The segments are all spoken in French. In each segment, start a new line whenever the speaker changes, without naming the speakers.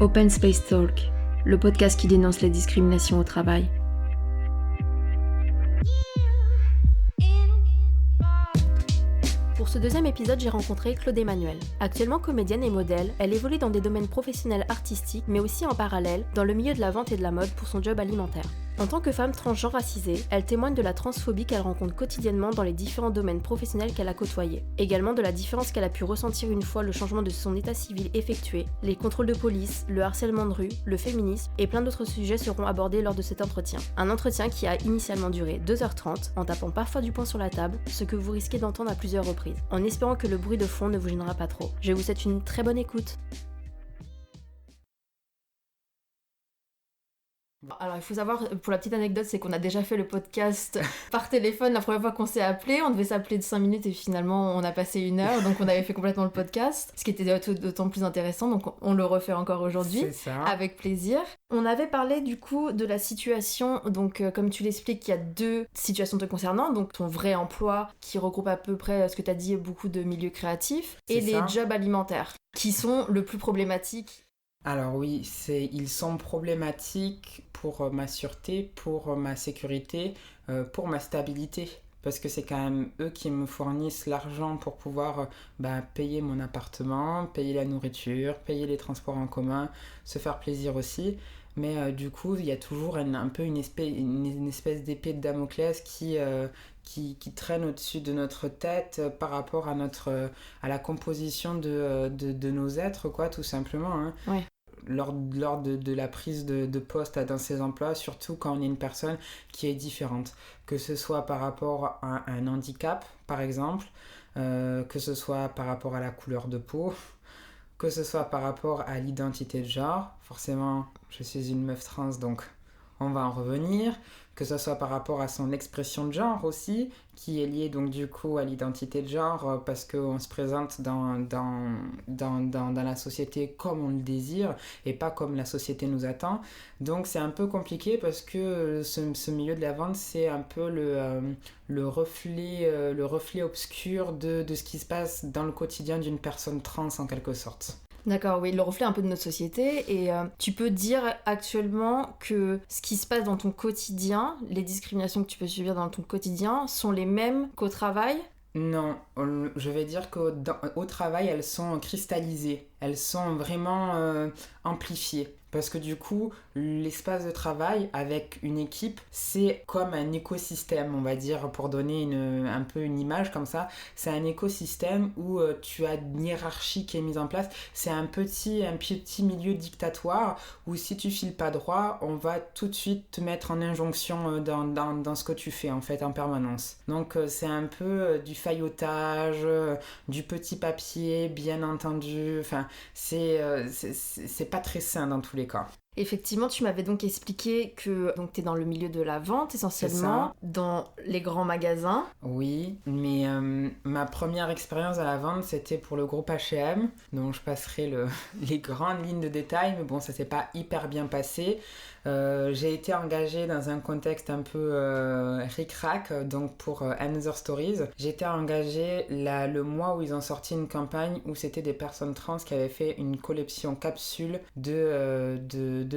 Open Space Talk, le podcast qui dénonce les discriminations au travail. Pour ce deuxième épisode, j'ai rencontré Claude Emmanuel. Actuellement comédienne et modèle, elle évolue dans des domaines professionnels artistiques, mais aussi en parallèle dans le milieu de la vente et de la mode pour son job alimentaire. En tant que femme transgenre racisée, elle témoigne de la transphobie qu'elle rencontre quotidiennement dans les différents domaines professionnels qu'elle a côtoyés. Également de la différence qu'elle a pu ressentir une fois le changement de son état civil effectué, les contrôles de police, le harcèlement de rue, le féminisme et plein d'autres sujets seront abordés lors de cet entretien. Un entretien qui a initialement duré 2h30, en tapant parfois du poing sur la table, ce que vous risquez d'entendre à plusieurs reprises, en espérant que le bruit de fond ne vous gênera pas trop. Je vous souhaite une très bonne écoute. Alors il faut savoir, pour la petite anecdote, c'est qu'on a déjà fait le podcast par téléphone la première fois qu'on s'est appelé. On devait s'appeler de 5 minutes et finalement on a passé 1 heure, donc on avait fait complètement le podcast, ce qui était d'autant plus intéressant, donc on le refait encore aujourd'hui, avec plaisir. On avait parlé du coup de la situation, donc comme tu l'expliques, il y a 2 situations te concernant, donc ton vrai emploi qui regroupe à peu près ce que tu as dit, beaucoup de milieux créatifs, et les jobs alimentaires, qui sont le plus problématiques.
Alors oui, ils sont problématiques pour ma sûreté, pour ma sécurité, pour ma stabilité. Parce que c'est quand même eux qui me fournissent l'argent pour pouvoir payer mon appartement, payer la nourriture, payer les transports en commun, se faire plaisir aussi. Mais du coup, il y a toujours un peu une espèce d'épée de Damoclès qui traîne au-dessus de notre tête par rapport à la composition de nos êtres, quoi, tout simplement. Hein.
Ouais.
Lors de la prise de poste dans ces emplois, surtout quand on est une personne qui est différente. Que ce soit par rapport à un handicap, par exemple, que ce soit par rapport à la couleur de peau, que ce soit par rapport à l'identité de genre. Forcément, je suis une meuf trans, donc on va en revenir. Que ce soit par rapport à son expression de genre aussi, qui est liée donc du coup à l'identité de genre, parce qu'on se présente dans la société comme on le désire et pas comme la société nous attend. Donc c'est un peu compliqué parce que ce milieu de la vente, c'est un peu le reflet obscur de ce qui se passe dans le quotidien d'une personne trans en quelque sorte.
D'accord, oui, le reflet un peu de notre société. Et tu peux dire actuellement que ce qui se passe dans ton quotidien, les discriminations que tu peux subir dans ton quotidien, sont les mêmes qu'au travail ?
Non, je vais dire qu'au travail, elles sont cristallisées. Elles sont vraiment amplifiées. Parce que du coup, l'espace de travail avec une équipe, c'est comme un écosystème, on va dire, pour donner un peu une image comme ça. C'est un écosystème où tu as une hiérarchie qui est mise en place. C'est un petit milieu dictatoire où si tu files pas droit, on va tout de suite te mettre en injonction dans ce que tu fais en fait en permanence. Donc c'est un peu du faillotage, du petit papier, bien entendu. Enfin, c'est pas très sain dans tous les cas.
Effectivement, tu m'avais donc expliqué que tu es dans le milieu de la vente essentiellement, dans les grands magasins.
Oui, mais ma première expérience à la vente, c'était pour le groupe H&M, donc je passerai les grandes lignes de détail, mais bon, ça s'est pas hyper bien passé. J'ai été engagée dans un contexte un peu ric-rac, donc pour Another Stories. J'ai été engagée le mois où ils ont sorti une campagne où c'était des personnes trans qui avaient fait une collection capsule de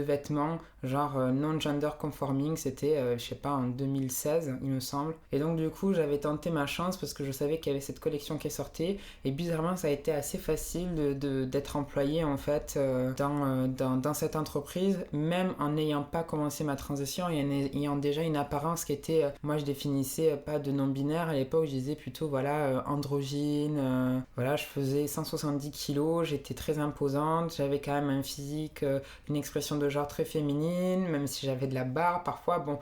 vêtements genre non-gender conforming. C'était, je sais pas, en 2016, il me semble. Et donc du coup, j'avais tenté ma chance parce que je savais qu'il y avait cette collection qui est sortie. Et bizarrement, ça a été assez facile d'être employée en fait dans cette entreprise, même en n'ayant pas commencé ma transition et en ayant déjà une apparence qui était, moi je définissais pas de non-binaire à l'époque, je disais plutôt voilà androgyne, voilà, je faisais 170 kilos, j'étais très imposante, j'avais quand même un physique, une expression de genre très féminine, même si j'avais de la barbe parfois, bon,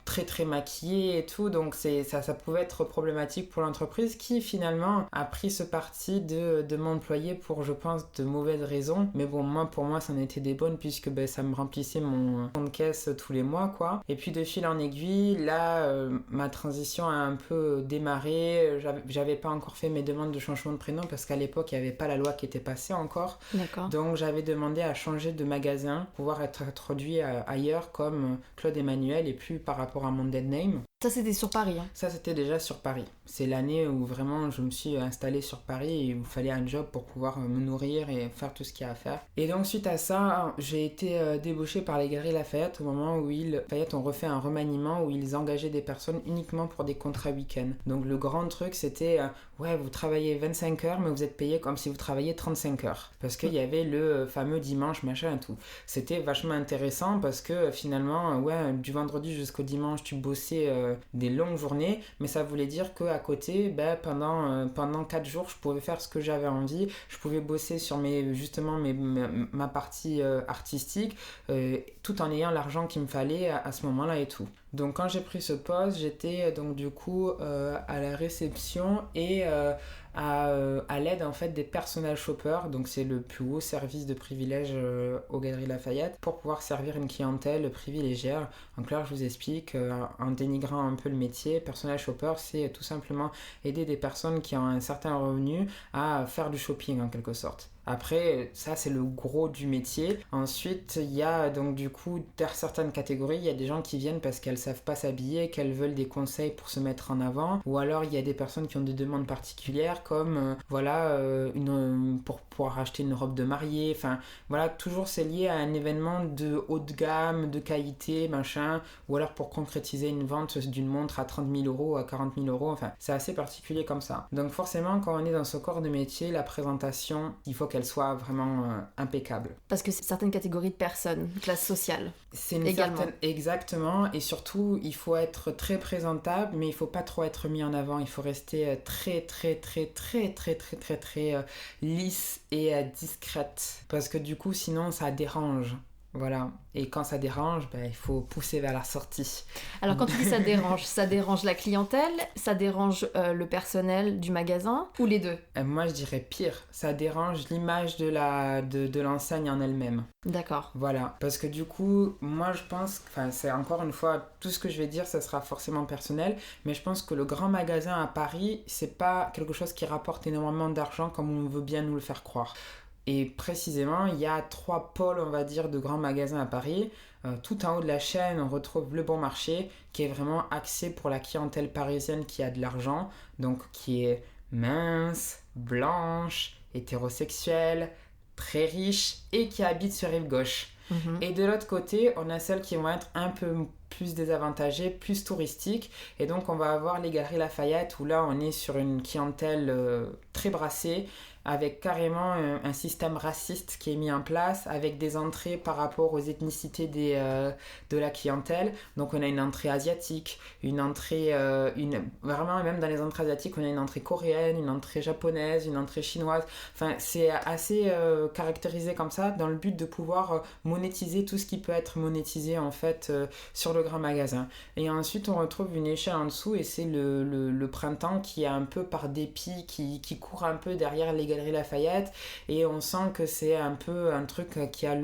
très très maquillée et tout, donc ça pouvait être problématique pour l'entreprise qui finalement a pris ce parti de m'employer pour, je pense, de mauvaises raisons, mais bon, pour moi ça en était des bonnes puisque ça me remplissait mon fond de caisse tous les mois, quoi. Et puis de fil en aiguille, là, ma transition a un peu démarré. J'avais pas encore fait mes demandes de changement de prénom parce qu'à l'époque, il n'y avait pas la loi qui était passée encore.
D'accord.
Donc j'avais demandé à changer de magasin, pouvoir être introduit ailleurs comme Claude Emmanuel et plus par rapport à mon dead name.
Ça, c'était sur Paris.
Ça, c'était déjà sur Paris. C'est l'année où vraiment je me suis installée sur Paris et où il fallait un job pour pouvoir me nourrir et faire tout ce qu'il y a à faire. Et donc, suite à ça, j'ai été débauchée par les Galeries Lafayette au moment où Lafayette ont refait un remaniement où ils engageaient des personnes uniquement pour des contrats week-end. Donc, le grand truc, c'était ouais, vous travaillez 25 heures, mais vous êtes payé comme si vous travailliez 35 heures. Parce qu'il y avait le fameux dimanche, machin et tout. C'était vachement intéressant parce que finalement, ouais, du vendredi jusqu'au dimanche, tu bossais des longues journées, mais ça voulait dire qu'à côté, pendant 4 jours, je pouvais faire ce que j'avais envie. Je pouvais bosser sur ma partie artistique, tout en ayant l'argent qu'il me fallait à ce moment-là et tout. Donc quand j'ai pris ce poste, j'étais donc du coup à la réception et à l'aide en fait des personal shoppers, donc c'est le plus haut service de privilège aux Galeries Lafayette pour pouvoir servir une clientèle privilégiée. Donc là je vous explique en dénigrant un peu le métier, personal shopper c'est tout simplement aider des personnes qui ont un certain revenu à faire du shopping en quelque sorte. Après, ça c'est le gros du métier. Ensuite, il y a donc du coup certaines catégories, il y a des gens qui viennent parce qu'elles savent pas s'habiller, qu'elles veulent des conseils pour se mettre en avant, ou alors il y a des personnes qui ont des demandes particulières comme pour pouvoir acheter une robe de mariée, enfin voilà, toujours c'est lié à un événement de haut de gamme, de qualité, machin, ou alors pour concrétiser une vente d'une montre à 30 000 euros, à 40 000 euros, enfin c'est assez particulier comme ça. Donc forcément quand on est dans ce corps de métier, la présentation, il faut qu'elle soit vraiment impeccable.
Parce que c'est certaines catégories de personnes, classe sociale.
C'est une certaine... Exactement, et surtout il faut être très présentable, mais il faut pas trop être mis en avant, il faut rester très lisse et discrète, parce que du coup sinon ça dérange. Voilà, et quand ça dérange, il faut pousser vers la sortie.
Alors quand tu dis ça dérange la clientèle, ça dérange le personnel du magasin, ou les deux?
Moi je dirais pire, ça dérange l'image de l'enseigne en elle-même.
D'accord.
Voilà, parce que du coup, moi je pense, c'est encore une fois, tout ce que je vais dire, ça sera forcément personnel, mais je pense que le grand magasin à Paris, c'est pas quelque chose qui rapporte énormément d'argent comme on veut bien nous le faire croire. Et précisément, il y a 3 pôles, on va dire, de grands magasins à Paris. Tout en haut de la chaîne, on retrouve Le Bon Marché, qui est vraiment axé pour la clientèle parisienne qui a de l'argent, donc qui est mince, blanche, hétérosexuelle, très riche et qui habite sur rive gauche. Et de l'autre côté, on a celles qui vont être un peu plus désavantagées, plus touristiques. Et donc, on va avoir les Galeries Lafayette, où là, on est sur une clientèle très brassée, avec carrément un système raciste qui est mis en place, avec des entrées par rapport aux ethnicités de la clientèle. Donc on a une entrée asiatique, une entrée, vraiment même dans les entrées asiatiques, on a une entrée coréenne, une entrée japonaise, une entrée chinoise. Enfin, c'est assez caractérisé comme ça, dans le but de pouvoir monétiser tout ce qui peut être monétisé en fait sur le grand magasin. Et ensuite on retrouve une échelle en dessous, et c'est le printemps qui est un peu par dépit, qui court un peu derrière les Galeries Lafayette, et on sent que c'est un peu un truc qui a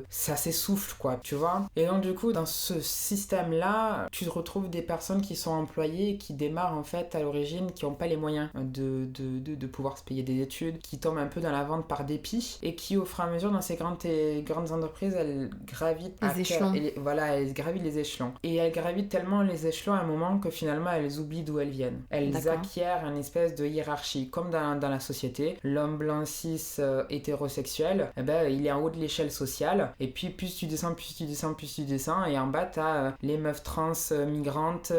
ça s'essouffle quoi, tu vois. Et donc du coup dans ce système là, tu retrouves des personnes qui sont employées, qui démarrent en fait à l'origine, qui n'ont pas les moyens de pouvoir se payer des études, qui tombent un peu dans la vente par dépit, et qui au fur et à mesure dans ces grandes entreprises, elles gravitent
les échelons.
Elles gravitent les échelons, et elles gravitent tellement les échelons à un moment que finalement elles oublient d'où elles viennent. Elles acquièrent une espèce de hiérarchie comme dans la société. L'homme blanc cis hétérosexuel, il est en haut de l'échelle sociale, et puis plus tu descends, et en bas t'as les meufs trans, migrantes,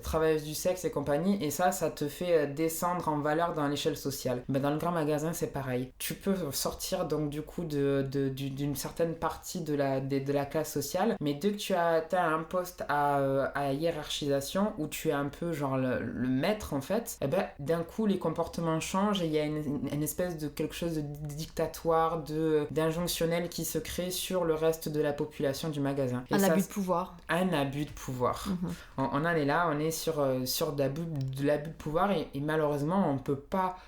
travailleuses du sexe et compagnie, et ça te fait descendre en valeur dans l'échelle sociale. Dans le grand magasin c'est pareil, tu peux sortir donc du coup d'une certaine partie de la classe sociale, mais dès que tu as atteint un poste à hiérarchisation où tu es un peu genre le maître en fait, d'un coup les comportements changent, et il y a une espèce de quelque chose de dictatoire, d'injonctionnel qui se crée sur le reste de la population du magasin.
Un abus de pouvoir.
Un abus de pouvoir. On en est là, on est sur de l'abus de pouvoir, et malheureusement on peut pas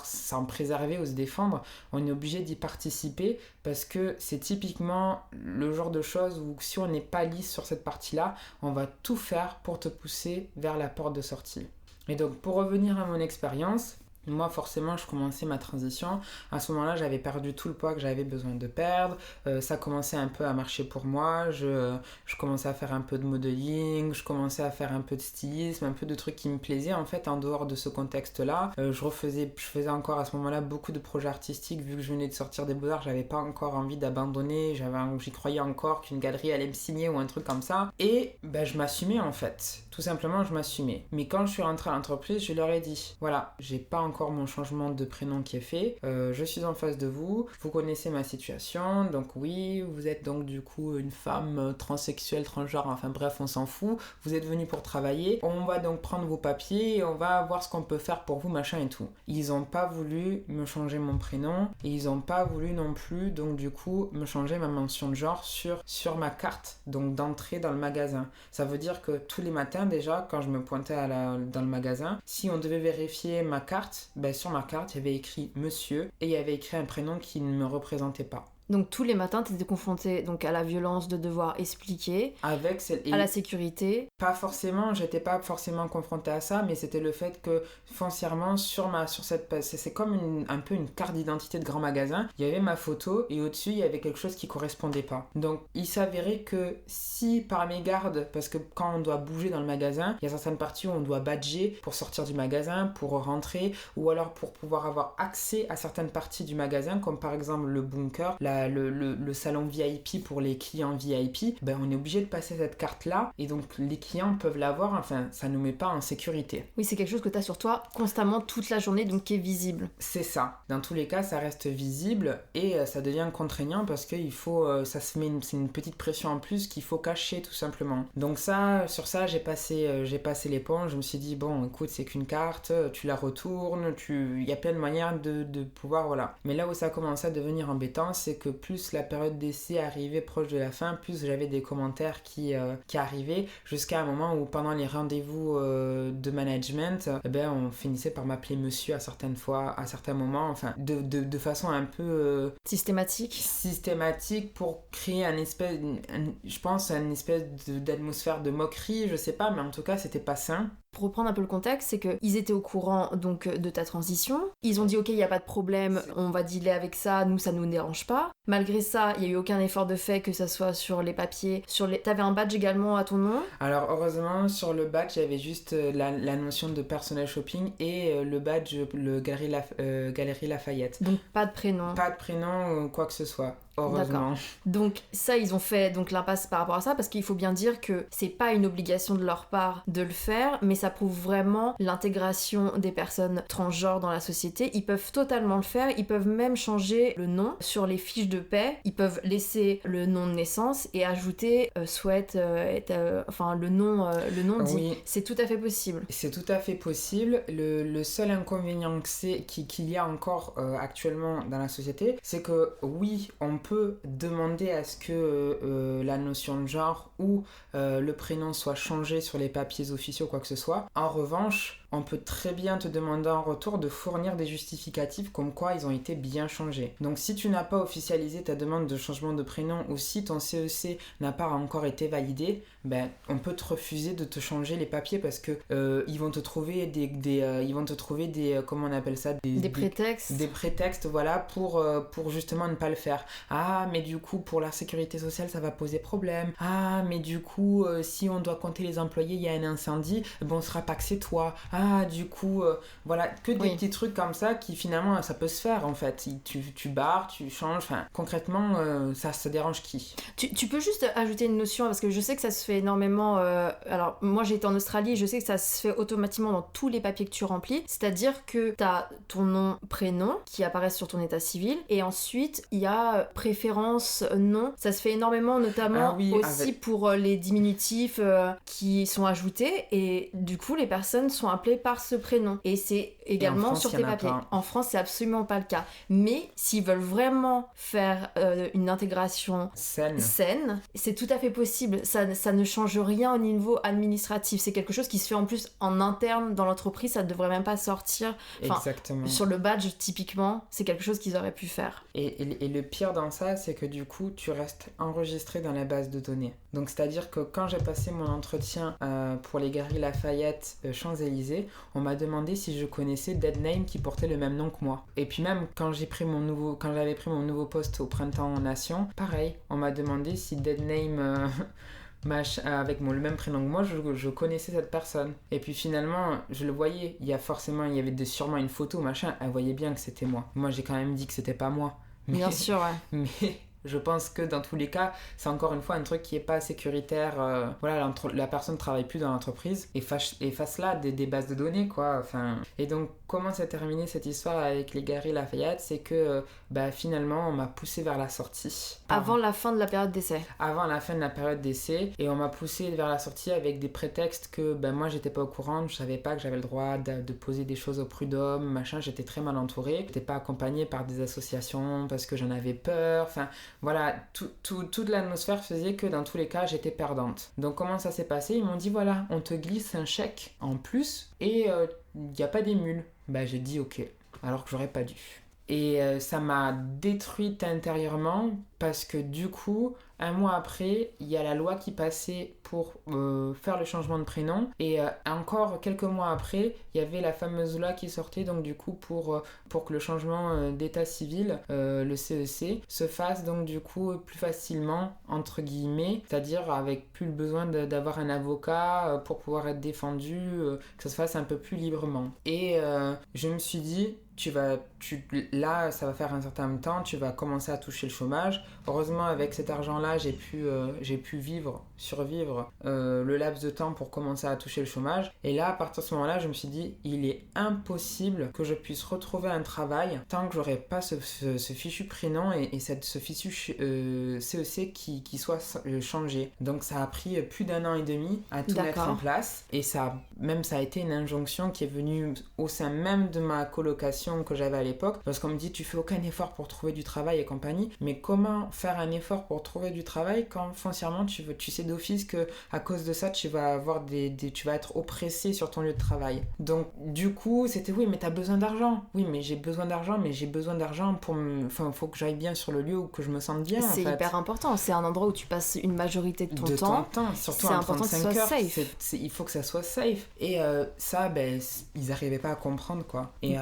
s'en préserver ou se défendre. On est obligé d'y participer, parce que c'est typiquement le genre de choses où si on n'est pas lisse sur cette partie-là, on va tout faire pour te pousser vers la porte de sortie. Et donc pour revenir à mon expérience, Moi, forcément, je commençais ma transition. À ce moment-là, j'avais perdu tout le poids que j'avais besoin de perdre. Ça commençait un peu à marcher pour moi. Je commençais à faire un peu de modeling, je commençais à faire un peu de stylisme, un peu de trucs qui me plaisaient en fait en dehors de ce contexte-là. Je faisais encore à ce moment-là beaucoup de projets artistiques. Vu que je venais de sortir des Beaux-Arts, j'avais pas encore envie d'abandonner. J'y croyais encore qu'une galerie allait me signer ou un truc comme ça. Et je m'assumais en fait. Tout simplement, je m'assumais. Mais quand je suis rentrée à l'entreprise, je leur ai dit, voilà, j'ai pas encore mon changement de prénom qui est fait. Je suis en face de vous. Vous connaissez ma situation. Donc oui, vous êtes donc du coup une femme transsexuelle, transgenre, enfin bref, on s'en fout. Vous êtes venu pour travailler. On va donc prendre vos papiers et on va voir ce qu'on peut faire pour vous, machin et tout. Ils ont pas voulu me changer mon prénom et ils ont pas voulu non plus, donc du coup, me changer ma mention de genre sur ma carte, donc d'entrée dans le magasin. Ça veut dire que tous les matins, déjà, quand je me pointais dans le magasin, si on devait vérifier ma carte, sur ma carte, il y avait écrit monsieur et il y avait écrit un prénom qui ne me représentait pas.
Donc tous les matins, tu étais confronté donc à la violence de devoir expliquer, à la sécurité.
Pas forcément, j'étais pas forcément confrontée à ça, mais c'était le fait que foncièrement sur cette, c'est comme un peu une carte d'identité de grand magasin. Il y avait ma photo et au-dessus il y avait quelque chose qui correspondait pas. Donc il s'avérait que si par mégarde, parce que quand on doit bouger dans le magasin, il y a certaines parties où on doit badger pour sortir du magasin, pour rentrer, ou alors pour pouvoir avoir accès à certaines parties du magasin, comme par exemple le bunker, le salon VIP pour les clients VIP, on est obligé de passer cette carte-là et donc les clients peuvent l'avoir, enfin ça nous met pas en sécurité.
Oui, c'est quelque chose que tu as sur toi constamment toute la journée, donc qui est visible.
C'est ça. Dans tous les cas, ça reste visible et ça devient contraignant parce que c'est une petite pression en plus qu'il faut cacher tout simplement. Donc sur ça, j'ai passé l'éponge. Je me suis dit, bon, écoute, c'est qu'une carte, tu la retournes, il y a plein de manières de pouvoir, voilà. Mais là où ça a commencé à devenir embêtant, c'est que plus la période d'essai arrivait proche de la fin, plus j'avais des commentaires qui arrivaient, jusqu'à un moment où pendant les rendez-vous de management, on finissait par m'appeler monsieur à certaines fois, à certains moments, enfin de façon un peu systématique pour créer une espèce d'atmosphère de moquerie, je sais pas, mais en tout cas c'était pas sain.
Pour reprendre un peu le contexte, c'est qu'ils étaient au courant donc de ta transition. Ils ont dit ok, il n'y a pas de problème, on va dealer avec ça, nous ça nous dérange pas. Malgré ça, il n'y a eu aucun effort de fait, que ça soit sur les papiers, T'avais un badge également à ton nom?
Alors heureusement, sur le badge, il y avait juste la notion de personnel shopping et le badge, le Galerie Lafayette.
Donc pas de prénom?
Pas de prénom ou quoi que ce soit. Heureusement.
D'accord. Donc ça, ils ont fait donc l'impasse par rapport à ça, parce qu'il faut bien dire que c'est pas une obligation de leur part de le faire, mais ça prouve vraiment l'intégration des personnes transgenres dans la société. Ils peuvent totalement le faire, ils peuvent même changer le nom sur les fiches de paie, ils peuvent laisser le nom de naissance et ajouter le nom dit.
Oui.
C'est tout à fait possible.
C'est tout à fait possible. Le seul inconvénient qu'il y a encore actuellement dans la société, c'est que oui, on peut demander à ce que la notion de genre ou le prénom soit changé sur les papiers officiels ou quoi que ce soit. En revanche, on peut très bien te demander en retour de fournir des justificatifs comme quoi ils ont été bien changés. Donc si tu n'as pas officialisé ta demande de changement de prénom ou si ton CEC n'a pas encore été validé, on peut te refuser de te changer les papiers parce que ils vont te trouver des comment on appelle ça,
des prétextes.
Des prétextes, voilà, pour justement ne pas le faire. Ah, mais du coup pour la sécurité sociale ça va poser problème. Ah, mais du coup si on doit compter les employés, il y a un incendie, on sera pas que c'est toi. Ah, du coup, voilà, que des petits trucs comme ça qui finalement, ça peut se faire en fait. Tu barres, tu changes, enfin, concrètement, ça dérange qui?
Tu peux juste ajouter une notion, parce que je sais que ça se fait énormément. Alors, moi j'ai été en Australie, je sais que ça se fait automatiquement dans tous les papiers que tu remplis. C'est-à-dire que t'as ton nom, prénom qui apparaissent sur ton état civil, et ensuite il y a préférence nom. Ça se fait énormément, notamment pour les diminutifs qui sont ajoutés, et du coup, les personnes sont appelées par ce prénom. Et c'est également sur tes papiers. En France, c'est absolument pas le cas. Mais s'ils veulent vraiment faire une intégration saine, c'est tout à fait possible. Ça ne change rien au niveau administratif. C'est quelque chose qui se fait en plus en interne dans l'entreprise. Ça ne devrait même pas sortir.
Exactement.
Sur le badge, typiquement, c'est quelque chose qu'ils auraient pu faire.
Et le pire dans ça, c'est que du coup, tu restes enregistré dans la base de données. Donc, c'est-à-dire que quand j'ai passé mon entretien pour les Galeries Lafayette Champs-Élysées, passé, on m'a demandé si je connaissais Deadname qui portait le même nom que moi. Et puis même quand j'avais pris mon nouveau poste au Printemps en Nation, pareil, on m'a demandé si Deadname avec le même prénom que moi, je connaissais cette personne. Et puis finalement, je le voyais, il y avait sûrement une photo, machin, elle voyait bien que c'était moi. Moi, j'ai quand même dit que c'était pas moi.
Bien sûr, ouais.
Mais je pense que dans tous les cas, c'est encore une fois un truc qui est pas sécuritaire. Voilà, la personne ne travaille plus dans l'entreprise et face là des bases de données, quoi. Enfin, et donc, comment s'est terminée cette histoire avec les Galeries Lafayette? C'est que finalement, on m'a poussé vers la sortie.
Avant la fin de la période d'essai.
Avant la fin de la période d'essai. Et on m'a poussé vers la sortie avec des prétextes que moi, j'étais pas au courant. Je savais pas que j'avais le droit de poser des choses au prud'homme, machin. J'étais très mal entourée. J'étais pas accompagnée par des associations parce que j'en avais peur. Enfin, voilà, toute l'atmosphère faisait que dans tous les cas, j'étais perdante. Donc comment ça s'est passé? Ils m'ont dit voilà, on te glisse un chèque en plus et il n'y a pas d'émule. J'ai dit ok, alors que j'aurais pas dû. Et ça m'a détruite intérieurement parce que du coup, un mois après, il y a la loi qui passait pour faire le changement de prénom. Et encore quelques mois après, il y avait la fameuse loi qui sortait donc du coup pour que le changement d'état civil, le CEC, se fasse donc du coup plus facilement, entre guillemets, c'est-à-dire avec plus le besoin d'avoir un avocat pour pouvoir être défendu, que ça se fasse un peu plus librement. Et je me suis dit, là, ça va faire un certain temps, tu vas commencer à toucher le chômage. Heureusement, avec cet argent-là, j'ai pu survivre le laps de temps pour commencer à toucher le chômage. Et là, à partir de ce moment-là, je me suis dit, il est impossible que je puisse retrouver un travail tant que j'aurai pas ce fichu prénom et ce fichu CEC qui soit changé. Donc, ça a pris plus d'1 an et demi à tout mettre en place. Et ça a été une injonction qui est venue au sein même de ma colocation que j'avais à l'époque, parce qu'on me dit tu fais aucun effort pour trouver du travail et compagnie, mais comment faire un effort pour trouver du travail quand foncièrement tu sais d'office que à cause de ça tu vas avoir tu vas être oppressé sur ton lieu de travail. Donc du coup c'était oui mais t'as besoin d'argent, oui mais j'ai besoin d'argent pour faut que j'aille bien sur le lieu où que je me sente bien.
C'est hyper important, c'est un endroit où tu passes une majorité de ton temps,
surtout
c'est
en
important
35
que ce soit
heures,
safe.
il faut que ça soit safe. Et ça ils arrivaient pas à comprendre quoi. Et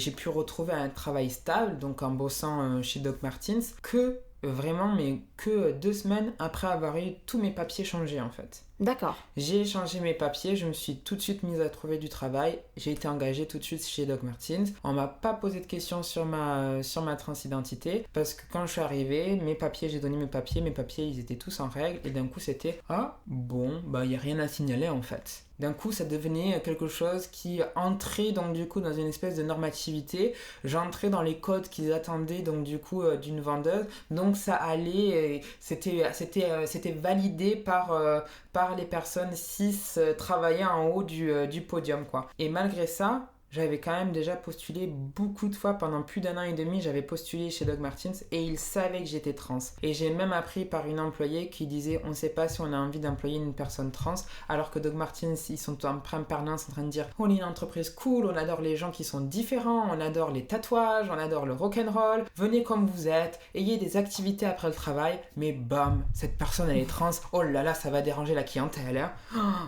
j'ai pu retrouver un travail stable, donc en bossant chez Doc Martens, que 2 semaines après avoir eu tous mes papiers changés en fait.
D'accord.
J'ai changé mes papiers, je me suis tout de suite mise à trouver du travail, j'ai été engagée tout de suite chez Doc Martens. On m'a pas posé de questions sur ma transidentité parce que quand je suis arrivée, j'ai donné mes papiers ils étaient tous en règle et d'un coup c'était ah bon, il y a rien à signaler en fait. D'un coup, ça devenait quelque chose qui entrait donc du coup dans une espèce de normativité. J'entrais dans les codes qu'ils attendaient donc du coup d'une vendeuse. Donc ça allait, c'était validé par les personnes cis travaillant en haut du podium quoi. Et malgré ça, j'avais quand même déjà postulé beaucoup de fois pendant plus d'1 an et demi, j'avais postulé chez Doc Martens et ils savaient que j'étais trans. Et j'ai même appris par une employée qui disait on ne sait pas si on a envie d'employer une personne trans, alors que Doc Martens ils sont en permanence en train de dire on est une entreprise cool, on adore les gens qui sont différents, on adore les tatouages, on adore le rock'n'roll, venez comme vous êtes, ayez des activités après le travail, mais bam, cette personne elle est trans, oh là là ça va déranger la clientèle, hein.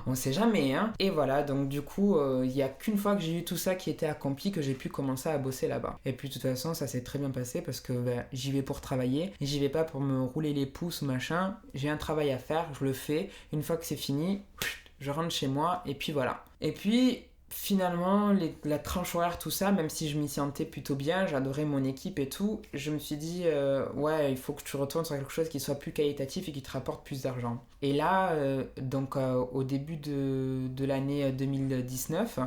On sait jamais hein. Et voilà, donc du coup il n'y a qu'une fois que j'ai eu tout ça qui était accompli que j'ai pu commencer à bosser là-bas. Et puis de toute façon ça s'est très bien passé parce que j'y vais pour travailler, j'y vais pas pour me rouler les pouces ou machin, j'ai un travail à faire, je le fais, une fois que c'est fini, je rentre chez moi et puis voilà. Et puis finalement, la tranche horaire, tout ça, même si je m'y sentais plutôt bien, j'adorais mon équipe et tout, je me suis dit, ouais, il faut que tu retournes sur quelque chose qui soit plus qualitatif et qui te rapporte plus d'argent. Et là, au début de l'année 2019,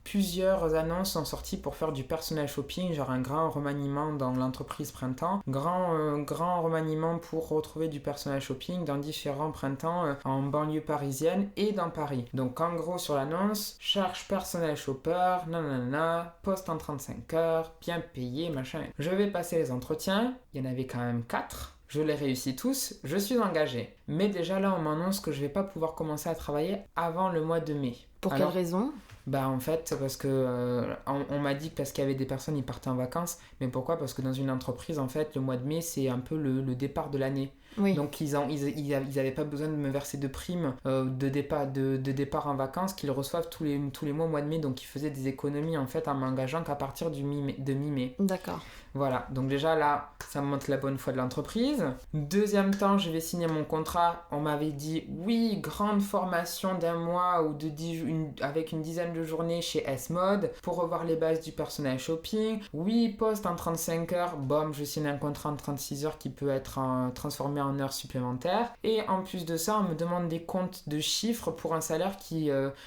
plusieurs annonces sont sorties pour faire du personnel shopping, genre un grand remaniement dans l'entreprise Printemps, grand remaniement pour retrouver du personnel shopping dans différents printemps en banlieue parisienne et dans Paris. Donc en gros, sur l'annonce, cherche personnel shopper, nanana, poste en 35 heures, bien payé, machin. Je vais passer les entretiens, il y en avait quand même 4. Je les réussis tous, je suis engagée. Mais déjà là, on m'annonce que je vais pas pouvoir commencer à travailler avant le mois de mai.
Pour quelle raison ?
En fait, parce que on m'a dit que parce qu'il y avait des personnes, ils partaient en vacances. Mais pourquoi ? Parce que dans une entreprise, en fait, le mois de mai, c'est un peu le départ de l'année.
Oui.
Donc ils avaient pas besoin de me verser de primes de départ en vacances qu'ils reçoivent tous les mois au mois de mai. Donc ils faisaient des économies en fait en m'engageant qu'à partir de mi-mai.
D'accord.
Voilà, donc déjà là, ça me montre la bonne foi de l'entreprise. Deuxième temps, je vais signer mon contrat. On m'avait dit, oui, grande formation d'1 mois ou avec une dizaine de journées chez S-Mode pour revoir les bases du personnel shopping. Oui, poste en 35 heures. Bom, je signe un contrat en 36 heures qui peut être transformé en heures supplémentaires. Et en plus de ça, on me demande des comptes de chiffres pour un salaire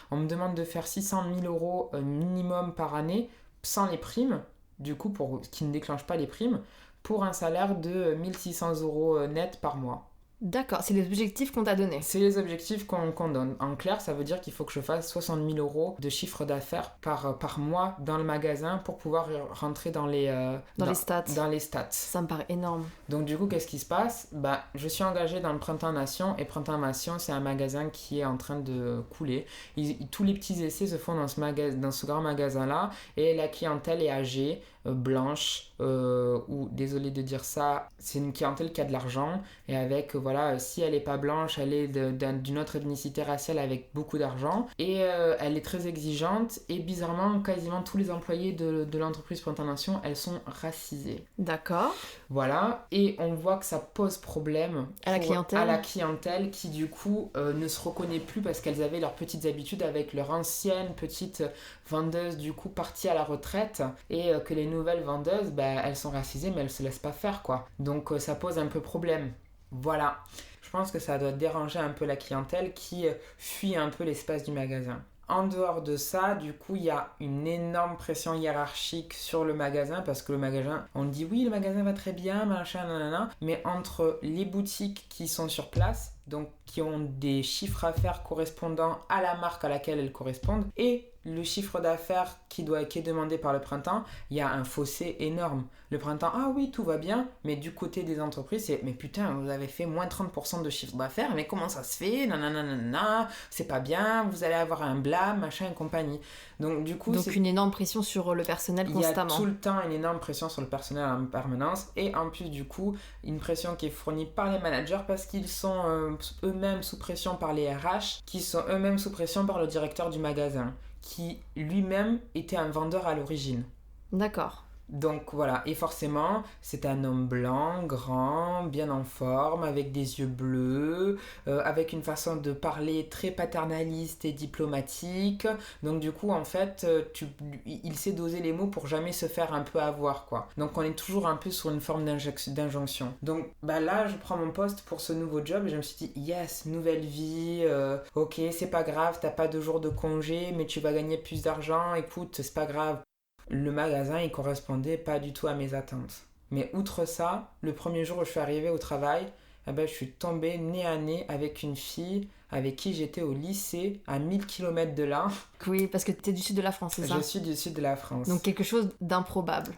on me demande de faire 600 000 euros minimum par année sans les primes. Du coup, qui ne déclenche pas les primes, pour un salaire de 1600 euros net par mois.
D'accord, c'est les objectifs qu'on t'a donnés.
C'est les objectifs qu'on donne. En clair, ça veut dire qu'il faut que je fasse 60 000 euros de chiffre d'affaires par mois dans le magasin pour pouvoir rentrer dans les
stats.
Dans les stats.
Ça me paraît énorme.
Donc du coup, qu'est-ce qui se passe ? Je suis engagée dans le Printemps Nation, et Printemps Nation, c'est un magasin qui est en train de couler. Tous les petits essais se font dans ce grand magasin-là, et la clientèle est âgée, blanche, ou désolé de dire ça, c'est une clientèle qui a de l'argent, et avec, si elle est pas blanche, elle est d'une autre ethnicité raciale avec beaucoup d'argent, et elle est très exigeante, et bizarrement, quasiment tous les employés de l'entreprise Printemps Nation, elles sont racisées.
D'accord.
Voilà, et on voit que ça pose problème
à la
clientèle qui du coup ne se reconnaît plus parce qu'elles avaient leurs petites habitudes avec leur ancienne petite vendeuse du coup partie à la retraite, et que les nouvelles vendeuses, elles sont racisées mais elles se laissent pas faire quoi. Donc ça pose un peu problème. Voilà, je pense que ça doit déranger un peu la clientèle qui fuit un peu l'espace du magasin. En dehors de ça, du coup, il y a une énorme pression hiérarchique sur le magasin parce que le magasin, on dit oui, le magasin va très bien, machin, nanana, mais entre les boutiques qui sont sur place, donc qui ont des chiffres à faire correspondant à la marque à laquelle elles correspondent, et le chiffre d'affaires qui est demandé par le printemps, il y a un fossé énorme. Le printemps, ah oui, tout va bien, mais du côté des entreprises, c'est mais putain, vous avez fait moins 30% de chiffre d'affaires, mais comment ça se fait, nanana, c'est pas bien, vous allez avoir un blâme, machin et compagnie. Donc du coup,
une énorme pression sur le personnel constamment.
Il y a tout le temps une énorme pression sur le personnel en permanence, et en plus du coup, une pression qui est fournie par les managers parce qu'ils sont eux-mêmes sous pression par les RH, qui sont eux-mêmes sous pression par le directeur du magasin, qui lui-même était un vendeur à l'origine.
D'accord.
Donc voilà, et forcément, c'est un homme blanc, grand, bien en forme, avec des yeux bleus, avec une façon de parler très paternaliste et diplomatique. Donc du coup, en fait, il sait doser les mots pour jamais se faire un peu avoir, quoi. Donc on est toujours un peu sur une forme d'injonction. Donc là, je prends mon poste pour ce nouveau job et je me suis dit, yes, nouvelle vie, ok, c'est pas grave, t'as pas 2 jours de congé, mais tu vas gagner plus d'argent, écoute, c'est pas grave. Le magasin, il correspondait pas du tout à mes attentes. Mais outre ça, le premier jour où je suis arrivée au travail, je suis tombée nez à nez avec une fille avec qui j'étais au lycée à 1000 km de là.
Oui, parce que tu es du sud de la France, c'est ça ?
Je suis du sud de la France.
Donc quelque chose d'improbable.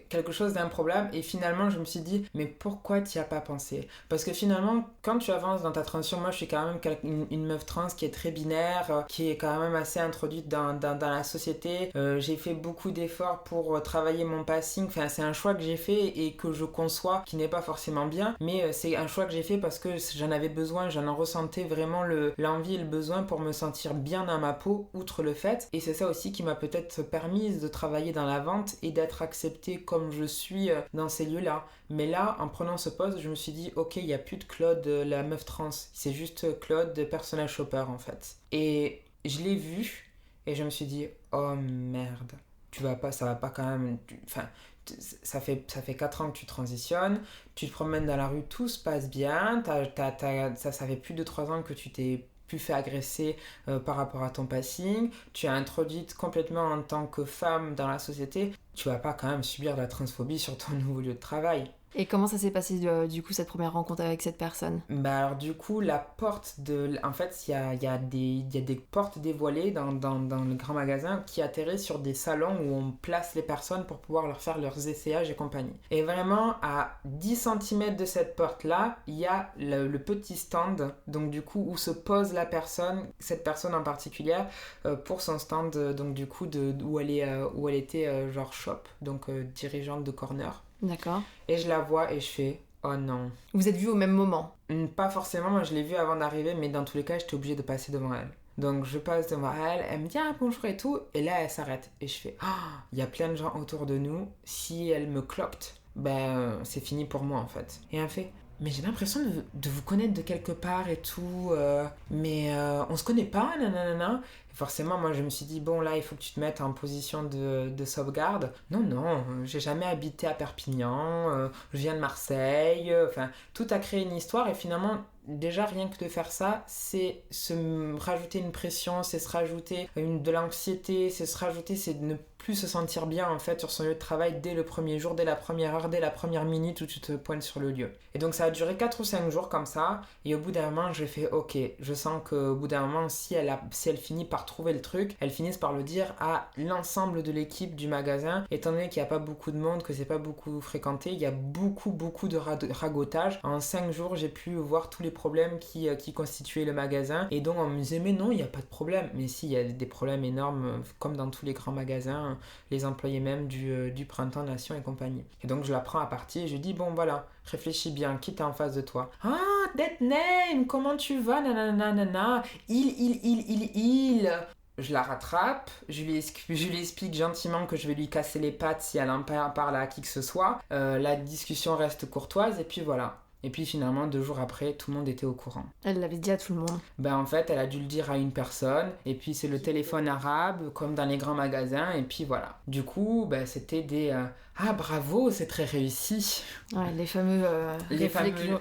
Quelque chose d'improbable, et finalement je me suis dit, mais pourquoi tu n'y as pas pensé ? Parce que finalement, quand tu avances dans ta transition, moi je suis quand même une meuf trans qui est très binaire, qui est quand même assez introduite dans la société. J'ai fait beaucoup d'efforts pour travailler mon passing, enfin c'est un choix que j'ai fait et que je conçois, qui n'est pas forcément bien, mais c'est un choix que j'ai fait parce que j'en avais besoin, j'en en ressentais vraiment l'envie et le besoin pour me sentir bien dans ma peau, outre le fait. Et c'est ça aussi qui m'a peut-être permis de travailler dans la vente et d'être acceptée comme je suis dans ces lieux-là. Mais là, en prenant ce poste, je me suis dit, ok, il n'y a plus de Claude, la meuf trans. C'est juste Claude, personnel shopper, en fait. Et je l'ai vu et je me suis dit, oh merde, ça va pas quand même... Ça fait 4 ans que tu transitionnes, tu te promènes dans la rue, tout se passe bien, ça fait plus de 3 ans que tu t'es plus fait agresser par rapport à ton passing, tu es introduite complètement en tant que femme dans la société, tu vas pas quand même subir de la transphobie sur ton nouveau lieu de travail.
Et comment ça s'est passé du coup cette première rencontre avec cette personne ?
Alors du coup la porte en fait il y a des portes dévoilées dans le grand magasin qui atterrissent sur des salons où on place les personnes pour pouvoir leur faire leurs essayages et compagnie. Et vraiment à 10 cm de cette porte là, il y a le petit stand, donc du coup où se pose cette personne en particulier pour son stand, donc du coup où elle était genre shop, donc dirigeante de corner.
D'accord.
Et je la vois et je fais Oh non.
Vous êtes vus au même moment?
Pas forcément, moi je l'ai vue avant d'arriver, mais dans tous les cas, j'étais obligée de passer devant elle. Donc je passe devant elle, elle me dit ah, bonjour et tout, et là elle s'arrête. Et je fais ah, il y a plein de gens autour de nous, si elle me cloque, c'est fini pour moi en fait. Et elle me fait mais j'ai l'impression de vous connaître de quelque part et tout, mais on se connaît pas, nanana. Et forcément, moi je me suis dit, bon là, il faut que tu te mettes en position de sauvegarde. Non, j'ai jamais habité à Perpignan, je viens de Marseille, enfin, tout a créé une histoire et finalement, déjà rien que de faire ça, c'est se rajouter une pression, c'est se rajouter de l'anxiété, c'est de ne plus se sentir bien en fait sur son lieu de travail dès le premier jour, dès la première heure, dès la première minute où tu te pointes sur le lieu. Et donc ça a duré 4 ou 5 jours comme ça, et au bout d'un moment j'ai fait ok, je sens qu'au bout d'un moment si elle finit par trouver le truc, elle finisse par le dire à l'ensemble de l'équipe du magasin, étant donné qu'il n'y a pas beaucoup de monde, que c'est pas beaucoup fréquenté, il y a beaucoup de ragotage. En 5 jours j'ai pu voir tous les problèmes qui constituaient le magasin, et donc on me disait mais non, il n'y a pas de problème, mais si, il y a des problèmes énormes comme dans tous les grands magasins, les employés même du Printemps Nation et compagnie. Et donc je la prends à partie et je dis bon voilà, réfléchis bien, qui t'es en face de toi? Ah, that name, comment tu vas? Nanana, il. Je la rattrape, je lui explique gentiment que je vais lui casser les pattes si elle en parle à qui que ce soit. La discussion reste courtoise et puis voilà. Et puis finalement, 2 jours après, tout le monde était au courant.
Elle l'avait dit à tout le monde.
En fait, elle a dû le dire à une personne. Et puis c'est le téléphone arabe, comme dans les grands magasins. Et puis voilà. Du coup, c'était des... ah bravo, c'est très réussi.
Ouais, les fameux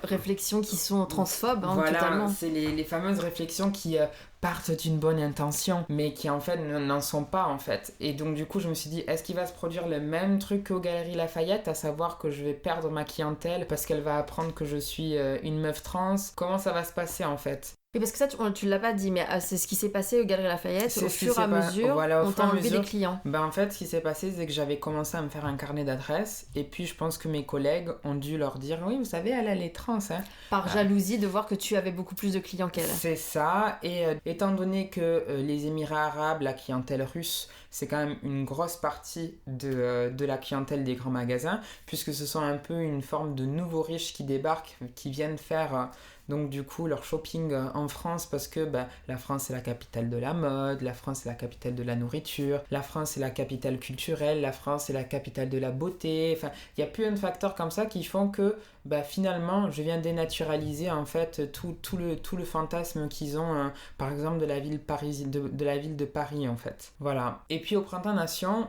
réflexions qui sont transphobes,
voilà,
totalement.
C'est les fameuses réflexions qui partent d'une bonne intention, mais qui en fait n'en sont pas en fait. Et donc du coup, je me suis dit, est-ce qu'il va se produire le même truc qu'aux Galeries Lafayette, à savoir que je vais perdre ma clientèle parce qu'elle va apprendre que je suis une meuf trans? Comment ça va se passer en fait?
Oui, parce que ça, tu l'as pas dit, mais c'est ce qui s'est passé aux Galeries Lafayette. Au fur et à mesure, on t'a enlevé des clients.
En fait, ce qui s'est passé, c'est que j'avais commencé à me faire un carnet d'adresses. Et puis, je pense que mes collègues ont dû leur dire, oui, vous savez, elle est trans. Hein.
Par jalousie de voir que tu avais beaucoup plus de clients qu'elle.
C'est ça. Et étant donné que les Émirats arabes, la clientèle russe, c'est quand même une grosse partie de la clientèle des grands magasins, puisque ce sont un peu une forme de nouveaux riches qui débarquent, qui viennent faire... donc du coup leur shopping en France, parce que la France c'est la capitale de la mode, la France c'est la capitale de la nourriture, la France c'est la capitale culturelle, la France c'est la capitale de la beauté, enfin il y a plein de facteurs comme ça qui font que finalement je viens dénaturaliser en fait tout le fantasme qu'ils ont par exemple de la ville de Paris en fait. Voilà. Et puis au Printemps Nation,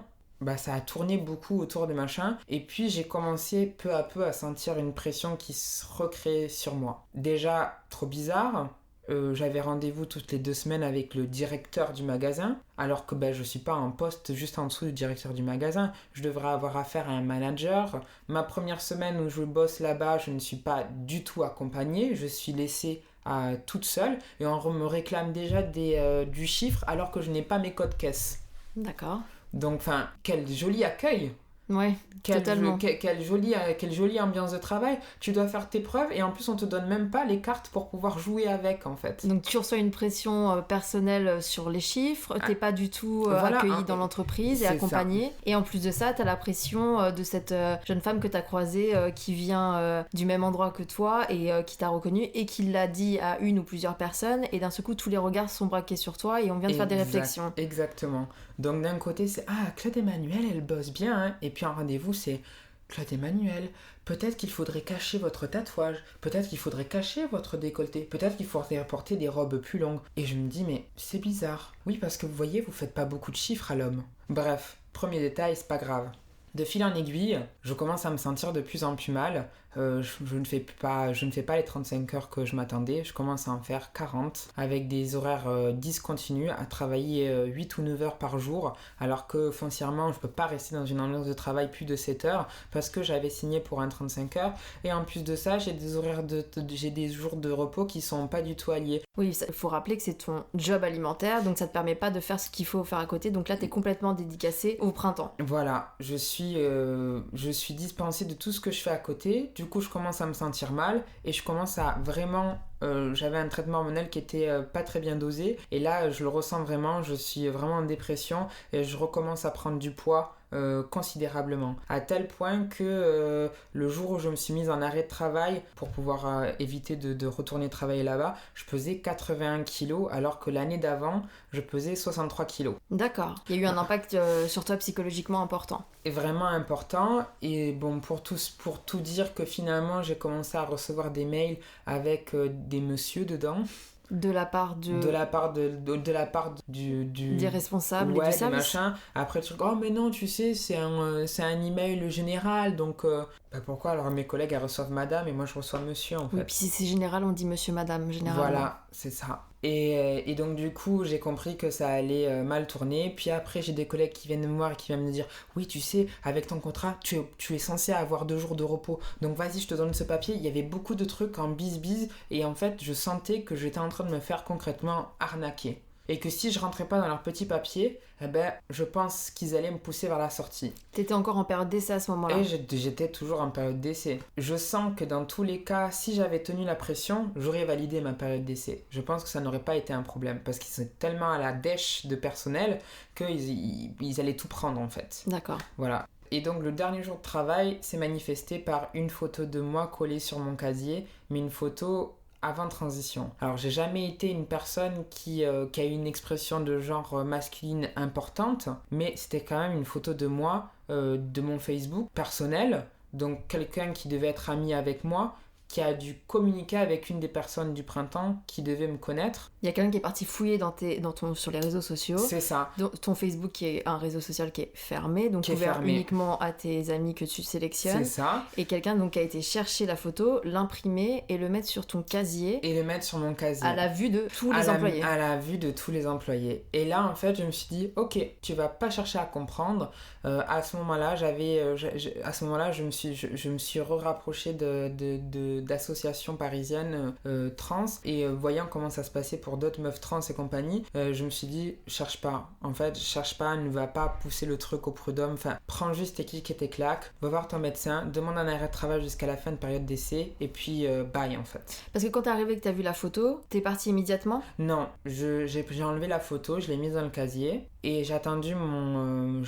ça a tourné beaucoup autour de machin. Et puis j'ai commencé peu à peu à sentir une pression qui se recréait sur moi. Déjà, trop bizarre. J'avais rendez-vous toutes les 2 semaines avec le directeur du magasin, alors que je suis pas en poste juste en dessous du directeur du magasin. Je devrais avoir affaire à un manager. Ma première semaine où je bosse là-bas, je ne suis pas du tout accompagnée. Je suis laissée toute seule. Et on me réclame déjà du chiffre alors que je n'ai pas mes codes caisse.
D'accord.
Donc, quel joli accueil!
Ouais, totalement.
Quelle jolie ambiance de travail. Tu dois faire tes preuves et en plus on te donne même pas les cartes pour pouvoir jouer avec en fait.
Donc tu reçois une pression personnelle sur les chiffres, t'es pas du tout accueilli dans l'entreprise et accompagné. Ça. Et en plus de ça, t'as la pression de cette jeune femme que t'as croisée qui vient du même endroit que toi et qui t'a reconnu et qui l'a dit à une ou plusieurs personnes, et d'un seul coup tous les regards sont braqués sur toi et on vient de faire des réflexions.
Exactement. Donc d'un côté c'est Claude Emmanuel, elle bosse bien hein. Et puis en rendez-vous c'est Claude Emmanuel, peut-être qu'il faudrait cacher votre tatouage, peut-être qu'il faudrait cacher votre décolleté, peut-être qu'il faudrait porter des robes plus longues. Et je me dis mais c'est bizarre. Oui, parce que vous voyez, vous faites pas beaucoup de chiffres à l'homme. Bref, premier détail, c'est pas grave. De fil en aiguille, je commence à me sentir de plus en plus mal. Je ne fais pas les 35 heures que je m'attendais. Je commence à en faire 40 avec des horaires discontinus, à travailler 8 ou 9 heures par jour, alors que foncièrement, je ne peux pas rester dans une ambiance de travail plus de 7 heures parce que j'avais signé pour un 35 heures. Et en plus de ça, j'ai des jours de repos qui sont pas du tout alliés.
Oui, il faut rappeler que c'est ton job alimentaire, donc ça te permet pas de faire ce qu'il faut faire à côté. Donc là, t'es complètement dédicacé au printemps.
Voilà, je suis dispensée de tout ce que je fais à côté. Du coup, je commence à me sentir mal et je commence à vraiment... j'avais un traitement hormonal qui était pas très bien dosé. Et là, je le ressens vraiment. Je suis vraiment en dépression et je recommence à prendre du poids considérablement. À tel point que le jour où je me suis mise en arrêt de travail pour pouvoir éviter de retourner travailler là-bas, je pesais 81 kilos alors que l'année d'avant, je pesais 63 kilos.
D'accord. Il y a eu un impact sur toi psychologiquement important.
Et vraiment important. Et bon, pour tout dire que finalement, j'ai commencé à recevoir des mails avec des messieurs dedans.
De la part du des responsables et du service.
Machin. Après le truc, oh mais non, tu sais, c'est un email général, donc pourquoi alors mes collègues elles reçoivent madame et moi je reçois monsieur en fait.
Oui, puis si c'est général, on dit monsieur, madame, généralement.
Voilà, c'est ça. Et donc du coup j'ai compris que ça allait mal tourner. Puis après j'ai des collègues qui viennent me voir et qui viennent me dire oui, tu sais, avec ton contrat tu es censé avoir 2 jours de repos, donc vas-y, je te donne ce papier. Il y avait beaucoup de trucs en bise et en fait je sentais que j'étais en train de me faire concrètement arnaquer et que si je rentrais pas dans leur petit papier, je pense qu'ils allaient me pousser vers la sortie.
T'étais encore en période d'essai à ce moment-là?
Et j'étais toujours en période d'essai. Je sens que dans tous les cas, si j'avais tenu la pression, j'aurais validé ma période d'essai. Je pense que ça n'aurait pas été un problème parce qu'ils sont tellement à la dèche de personnel qu'ils allaient tout prendre en fait.
D'accord.
Voilà. Et donc le dernier jour de travail s'est manifesté par une photo de moi collée sur mon casier, mais une photo avant transition. Alors j'ai jamais été une personne qui a eu une expression de genre masculine importante, mais c'était quand même une photo de moi, de mon Facebook personnel, donc quelqu'un qui devait être ami avec moi, qui a dû communiquer avec une des personnes du printemps qui devait me connaître.
Il y a quelqu'un qui est parti fouiller sur les réseaux sociaux.
C'est ça.
Ton Facebook qui est un réseau social qui est fermé, donc ouvert uniquement à tes amis que tu sélectionnes.
C'est ça.
Et quelqu'un donc qui a été chercher la photo, l'imprimer et le mettre sur ton casier.
Et le mettre sur mon casier.
À la vue de tous les employés.
À la vue de tous les employés. Et là, en fait, je me suis dit, ok, tu vas pas chercher à comprendre. À ce moment-là, je me suis rapprochée d'associations parisiennes trans et voyant comment ça se passait pour d'autres meufs trans et compagnie, je me suis dit cherche pas, ne va pas pousser le truc au prud'homme, prends juste tes kicks et tes claques, va voir ton médecin, demande un arrêt de travail jusqu'à la fin de période d'essai et puis bye en fait.
Parce que quand t'es arrivé et que t'as vu la photo, t'es parti immédiatement? Non,
j'ai enlevé la photo, je l'ai mise dans le casier et j'ai attendu mon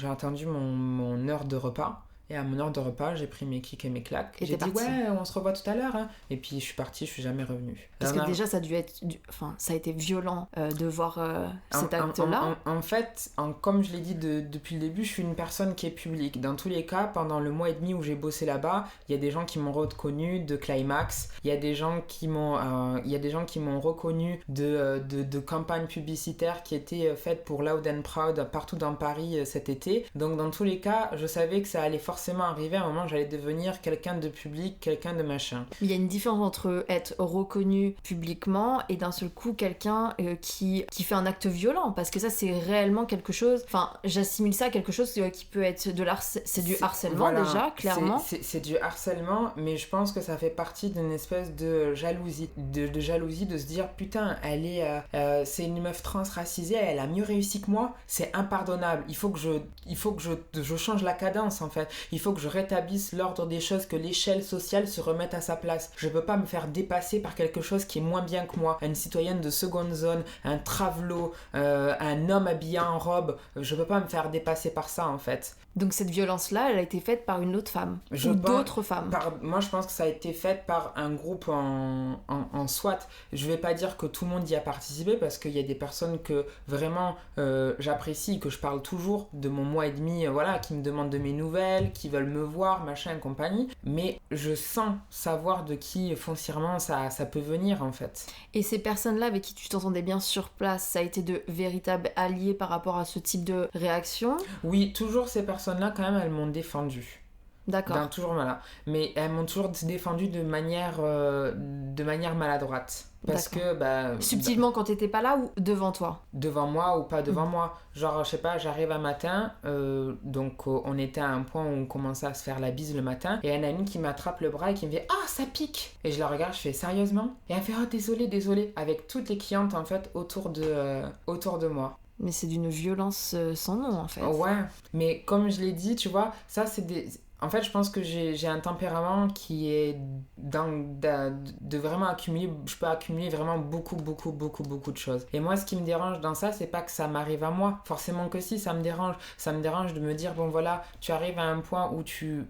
heure de repas. Et à mon heure de repas, j'ai pris mes kicks et mes claques.
Et
j'ai dit ouais, on se revoit tout à l'heure. Hein. Et puis je suis partie, je suis jamais revenue.
Parce que déjà, ça a été violent de voir cet acte-là.
En fait, comme je l'ai dit depuis le début, je suis une personne qui est publique. Dans tous les cas, pendant le mois et demi où j'ai bossé là-bas, il y a des gens qui m'ont reconnu de Climax. Il y a des gens qui m'ont reconnu de campagnes publicitaires qui étaient faites pour Loud and Proud partout dans Paris cet été. Donc dans tous les cas, je savais que ça allait forcément arriver à un moment, j'allais devenir quelqu'un de public, quelqu'un de machin.
Il y a une différence entre être reconnu publiquement et d'un seul coup quelqu'un qui fait un acte violent, parce que ça c'est réellement quelque chose, j'assimile ça à quelque chose qui peut être c'est du harcèlement, voilà, déjà, clairement.
C'est du harcèlement, mais je pense que ça fait partie d'une espèce de jalousie, de jalousie de se dire putain, c'est une meuf trans racisée, elle a mieux réussi que moi, c'est impardonnable, il faut que je change la cadence en fait. Il faut que je rétablisse l'ordre des choses, que l'échelle sociale se remette à sa place. Je peux pas me faire dépasser par quelque chose qui est moins bien que moi. Une citoyenne de seconde zone, un travelo, un homme habillé en robe. Je peux pas me faire dépasser par ça en fait.
Donc cette violence-là, elle a été faite par une autre femme d'autres femmes.
Moi, je pense que ça a été fait par un groupe en SWAT. Je vais pas dire que tout le monde y a participé parce qu'il y a des personnes que vraiment j'apprécie, que je parle toujours de mon mois et demi, qui me demandent de mes nouvelles, qui veulent me voir, machin et compagnie. Mais je sens savoir de qui foncièrement ça peut venir en fait.
Et ces personnes-là avec qui tu t'entendais bien sur place, ça a été de véritables alliés par rapport à ce type de réaction?
Oui, toujours ces personnes-là, quand même, elles m'ont défendu.
D'accord.
Toujours voilà. Mais elles m'ont toujours défendu de manière maladroite. Parce que
subtilement quand t'étais pas là ou devant toi?
Devant moi ou pas devant moi. Genre, je sais pas, j'arrive un matin, donc on était à un point où on commençait à se faire la bise le matin, et un ami qui m'attrape le bras et qui me fait « Ah, ça pique !» Et je la regarde, je fais « Sérieusement ?» Et elle fait « Oh, désolé !» Avec toutes les clientes en fait autour de moi.
Mais c'est d'une violence sans nom en fait.
Ouais, mais comme je l'ai dit, tu vois, ça c'est des... En fait, je pense que j'ai un tempérament qui est de vraiment accumuler, je peux accumuler vraiment beaucoup de choses. Et moi, ce qui me dérange dans ça, c'est pas que ça m'arrive à moi. Forcément que si, ça me dérange. Ça me dérange de me dire, bon voilà, tu arrives à un point où tu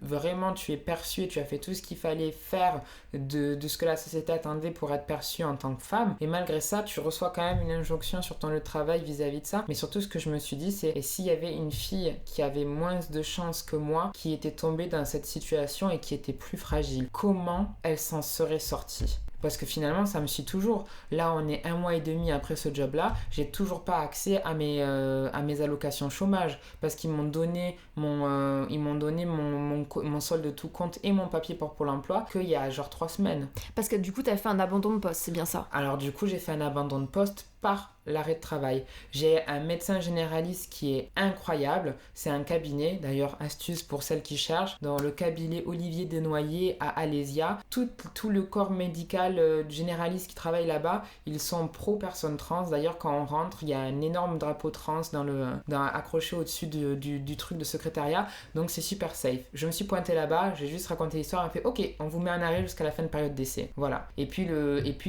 es perçu et tu as fait tout ce qu'il fallait faire de ce que la société attendait pour être perçue en tant que femme. Et malgré ça, tu reçois quand même une injonction sur ton lieu de travail vis-à-vis de ça. Mais surtout, ce que je me suis dit, c'est, et s'il y avait une fille qui avait moins de chance que moi, qui était tombée dans cette situation et qui était plus fragile, comment elle s'en serait sortie? Parce que finalement, ça me suit toujours. Là, on est 1 mois et demi après ce job-là, j'ai toujours pas accès à mes allocations chômage parce qu'ils m'ont donné mon solde de tout compte et mon papier pour Pôle emploi qu'il y a genre 3 semaines.
Parce que du coup, t'as fait un abandon de poste, c'est bien ça?
Alors du coup, j'ai fait un abandon de poste par l'arrêt de travail. J'ai un médecin généraliste qui est incroyable. C'est un cabinet, d'ailleurs, astuce pour celles qui cherchent, dans le cabinet Olivier Desnoyers à Alésia. Tout le corps médical généraliste qui travaille là-bas, ils sont pro personnes trans. D'ailleurs, quand on rentre, il y a un énorme drapeau trans accroché au-dessus du truc de secrétariat. Donc c'est super safe. Je me suis pointée là-bas, j'ai juste raconté l'histoire, on fait ok, on vous met en arrêt jusqu'à la fin de période d'essai. Voilà. Et puis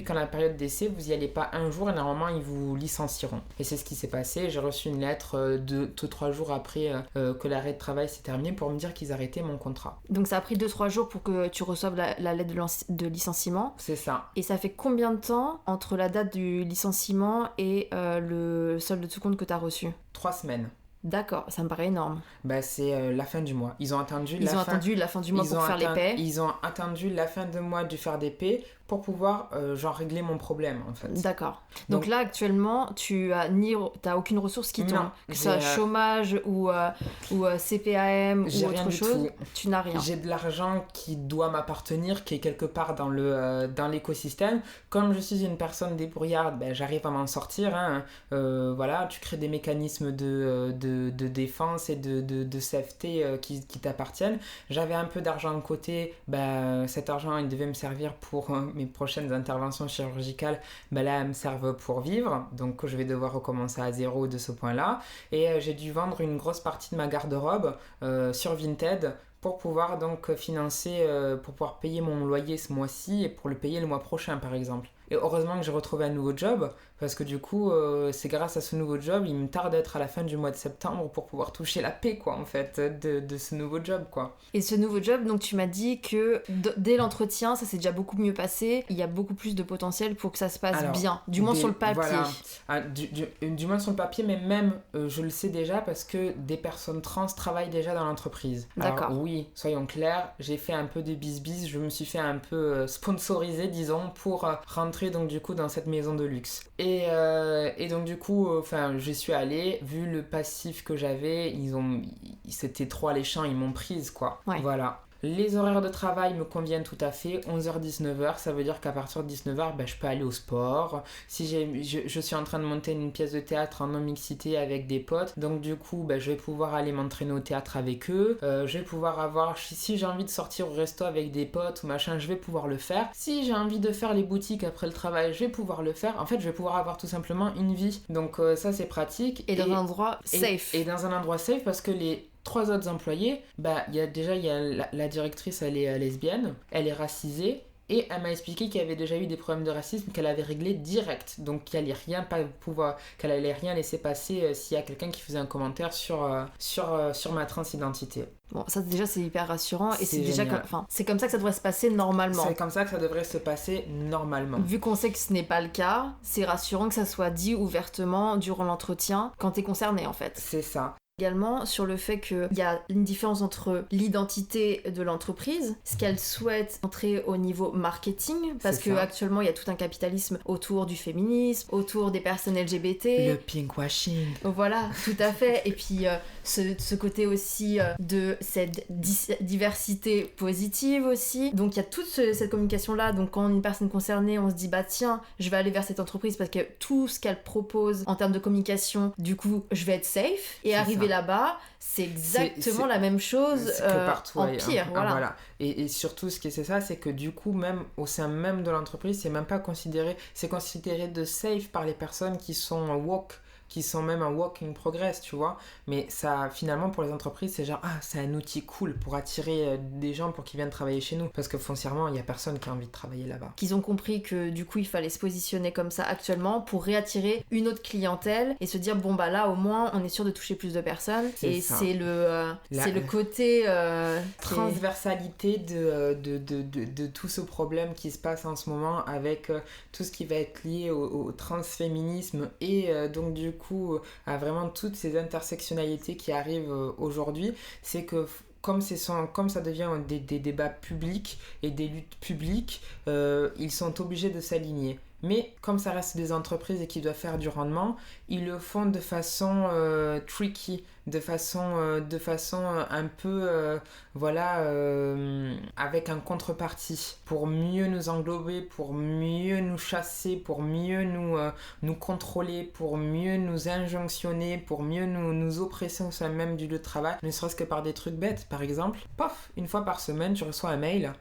quand la période d'essai, vous y allez pas un jour et normalement ils vous licencieront. Et c'est ce qui s'est passé. J'ai reçu une lettre 2-3 jours après que l'arrêt de travail s'est terminé pour me dire qu'ils arrêtaient mon contrat.
Donc ça a pris 2-3 jours pour que tu reçoives la lettre de licenciement.
C'est ça.
Et ça fait combien de temps entre la date du licenciement et le solde de tout compte que tu as reçu?
3 semaines.
D'accord, ça me paraît énorme.
Bah, c'est la fin du mois. Ils ont attendu la fin
du mois pour faire les paies.
Ils ont attendu la fin du mois de faire des paies pour pouvoir régler mon problème en fait.
D'accord. Donc là actuellement tu t'as aucune ressource qui tombe, que ce soit chômage ou CPAM ou autre chose, tu n'as rien.
J'ai de l'argent qui doit m'appartenir, qui est quelque part dans l'écosystème. Comme je suis une personne débrouillarde, j'arrive à m'en sortir. Voilà, tu crées des mécanismes de défense et de safety qui t'appartiennent. J'avais un peu d'argent de côté, cet argent il devait me servir pour mes prochaines interventions chirurgicales, là elles me servent pour vivre, donc je vais devoir recommencer à zéro de ce point-là. Et j'ai dû vendre une grosse partie de ma garde-robe sur Vinted pour pouvoir donc financer, pour pouvoir payer mon loyer ce mois-ci et pour le payer le mois prochain par exemple. Et heureusement que j'ai retrouvé un nouveau job, parce que du coup, c'est grâce à ce nouveau job, il me tarde d'être à la fin du mois de septembre pour pouvoir toucher la paie, quoi, en fait, de ce nouveau job, quoi.
Et ce nouveau job, donc tu m'as dit que dès l'entretien, ça s'est déjà beaucoup mieux passé, il y a beaucoup plus de potentiel pour que ça se passe bien, du moins sur le papier.
Voilà. Du moins sur le papier, mais même, je le sais déjà, parce que des personnes trans travaillent déjà dans l'entreprise.
D'accord.
Alors oui, soyons clairs, j'ai fait un peu de bis-bis, je me suis fait un peu sponsoriser, disons, pour rentrer donc du coup dans cette maison de luxe. Et donc du coup, j'y suis allée, vu le passif que j'avais, c'était trop alléchant, ils m'ont prise, quoi.
Ouais.
Voilà. Les horaires de travail me conviennent tout à fait, 11h-19h, ça veut dire qu'à partir de 19h, je peux aller au sport. Si je suis en train de monter une pièce de théâtre en non-mixité avec des potes, donc du coup, je vais pouvoir aller m'entraîner au théâtre avec eux. Je vais pouvoir si j'ai envie de sortir au resto avec des potes ou machin, je vais pouvoir le faire. Si j'ai envie de faire les boutiques après le travail, je vais pouvoir le faire. En fait, je vais pouvoir avoir tout simplement une vie. Donc ça, c'est pratique.
Et dans un endroit safe.
Et dans un endroit safe parce que les 3 autres employés, il y a la directrice, elle est lesbienne, elle est racisée, et elle m'a expliqué qu'il y avait déjà eu des problèmes de racisme qu'elle avait réglés direct, donc qu'elle allait rien laisser passer s'il y a quelqu'un qui faisait un commentaire sur ma transidentité.
Bon, ça déjà c'est hyper rassurant et c'est
déjà
c'est comme ça que ça devrait se passer normalement.
C'est comme ça que ça devrait se passer normalement.
Vu qu'on sait que ce n'est pas le cas, c'est rassurant que ça soit dit ouvertement durant l'entretien quand t'es concerné en fait.
C'est ça.
Également sur le fait qu'il y a une différence entre l'identité de l'entreprise, ce qu'elle souhaite entrer au niveau marketing, parce qu'actuellement il y a tout un capitalisme autour du féminisme, autour des personnes LGBT.
Le pinkwashing.
Voilà, tout à fait. Et puis ce côté aussi de cette diversité positive aussi. Donc il y a toute cette communication-là. Donc quand on est une personne concernée, on se dit tiens, je vais aller vers cette entreprise parce que tout ce qu'elle propose en termes de communication, du coup, je vais être safe. Et arriver là-bas, c'est exactement la même chose
que partout
en pire.
Voilà. Et surtout, ce qui c'est ça, c'est que du coup, même au sein même de l'entreprise, c'est même pas considéré, c'est considéré de safe par les personnes qui sont woke, qui sont même un work in progress, tu vois. Mais ça, finalement, pour les entreprises, c'est genre, c'est un outil cool pour attirer des gens pour qu'ils viennent travailler chez nous. Parce que foncièrement, il n'y a personne qui a envie de travailler là-bas.
Qu'ils ont compris que du coup, il fallait se positionner comme ça actuellement pour réattirer une autre clientèle et se dire, bon bah là, au moins, on est sûr de toucher plus de personnes. Et
ça.
c'est le côté...
transversalité de tout ce problème qui se passe en ce moment avec tout ce qui va être lié au transféminisme et donc du coup à vraiment toutes ces intersectionnalités qui arrivent aujourd'hui, c'est que comme ça devient des débats publics et des luttes publiques, ils sont obligés de s'aligner. Mais comme ça reste des entreprises et qu'ils doivent faire du rendement, ils le font de façon tricky, de façon un peu, avec un contrepartie, pour mieux nous englober, pour mieux nous chasser, pour mieux nous contrôler, pour mieux nous injonctionner, pour mieux nous oppresser au sein même du lieu de travail, ne serait-ce que par des trucs bêtes. Par exemple, une fois par semaine, tu reçois un mail.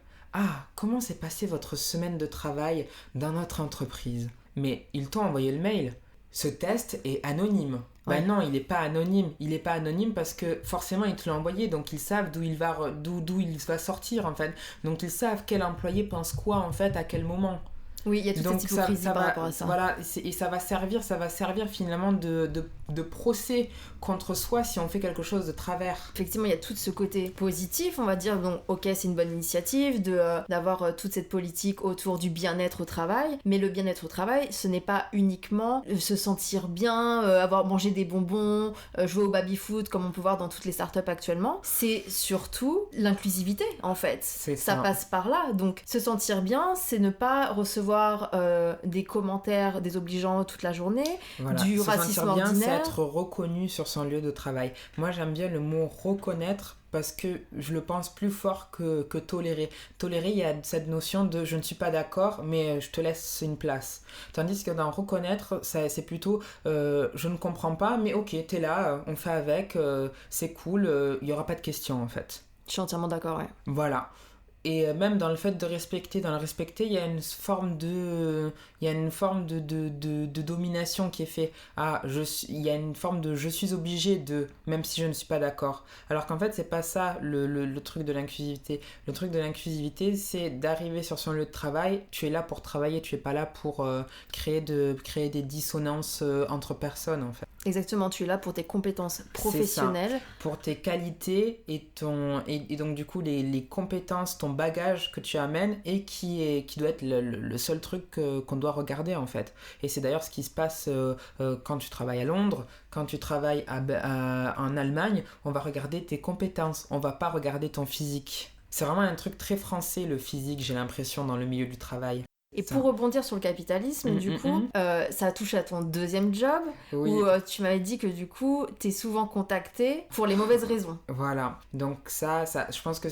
Comment s'est passée votre semaine de travail dans notre entreprise? Mais ils t'ont envoyé le mail. Ce test est anonyme.
Ouais.
Ben non, il n'est pas anonyme. Il n'est pas anonyme parce que forcément, ils te l'ont envoyé. Donc, ils savent d'où il va sortir, en fait. Donc, ils savent quel employé pense quoi, en fait, à quel moment.
Oui, il y a toute cette hypocrisie par rapport à ça.
Voilà, et ça va servir finalement de procès contre soi si on fait quelque chose de travers.
Effectivement, il y a tout ce côté positif, on va dire, donc ok, c'est une bonne initiative d'avoir toute cette politique autour du bien-être au travail, mais le bien-être au travail, ce n'est pas uniquement se sentir bien, avoir mangé des bonbons, jouer au baby-foot, comme on peut voir dans toutes les startups actuellement, c'est surtout l'inclusivité, en fait. Ça passe par là, donc se sentir bien, c'est ne pas recevoir des commentaires désobligeants toute la journée, du racisme ordinaire. Se sentir bien,
c'est être reconnu sur son lieu de travail. Moi, j'aime bien le mot reconnaître parce que je le pense plus fort que tolérer. Tolérer, il y a cette notion de je ne suis pas d'accord, mais je te laisse une place. Tandis que dans reconnaître, c'est plutôt je ne comprends pas, mais ok, t'es là, on fait avec, c'est cool, il n'y aura pas de questions en fait.
Je suis entièrement d'accord, ouais.
Voilà. Et même dans le fait de respecter, dans le respecter, il y a une forme de domination qui est faite. Il y a une forme de je suis obligé de, même si je ne suis pas d'accord. Alors qu'en fait, c'est pas ça le truc de l'inclusivité. Le truc de l'inclusivité, c'est d'arriver sur son lieu de travail. Tu es là pour travailler, tu es pas là pour créer des dissonances entre personnes, en fait.
Exactement, tu es là pour tes compétences professionnelles.
Pour tes qualités et donc du coup les compétences, ton bagage que tu amènes et qui doit être le seul truc qu'on doit regarder en fait. Et c'est d'ailleurs ce qui se passe quand tu travailles à Londres, quand tu travailles en Allemagne, on va regarder tes compétences, on va pas regarder ton physique. C'est vraiment un truc très français le physique, j'ai l'impression, dans le milieu du travail.
Et pour rebondir sur le capitalisme, du coup, ça touche à ton deuxième job, où tu m'avais dit que du coup, t'es souvent contacté pour les mauvaises raisons.
Voilà, donc ça je pense que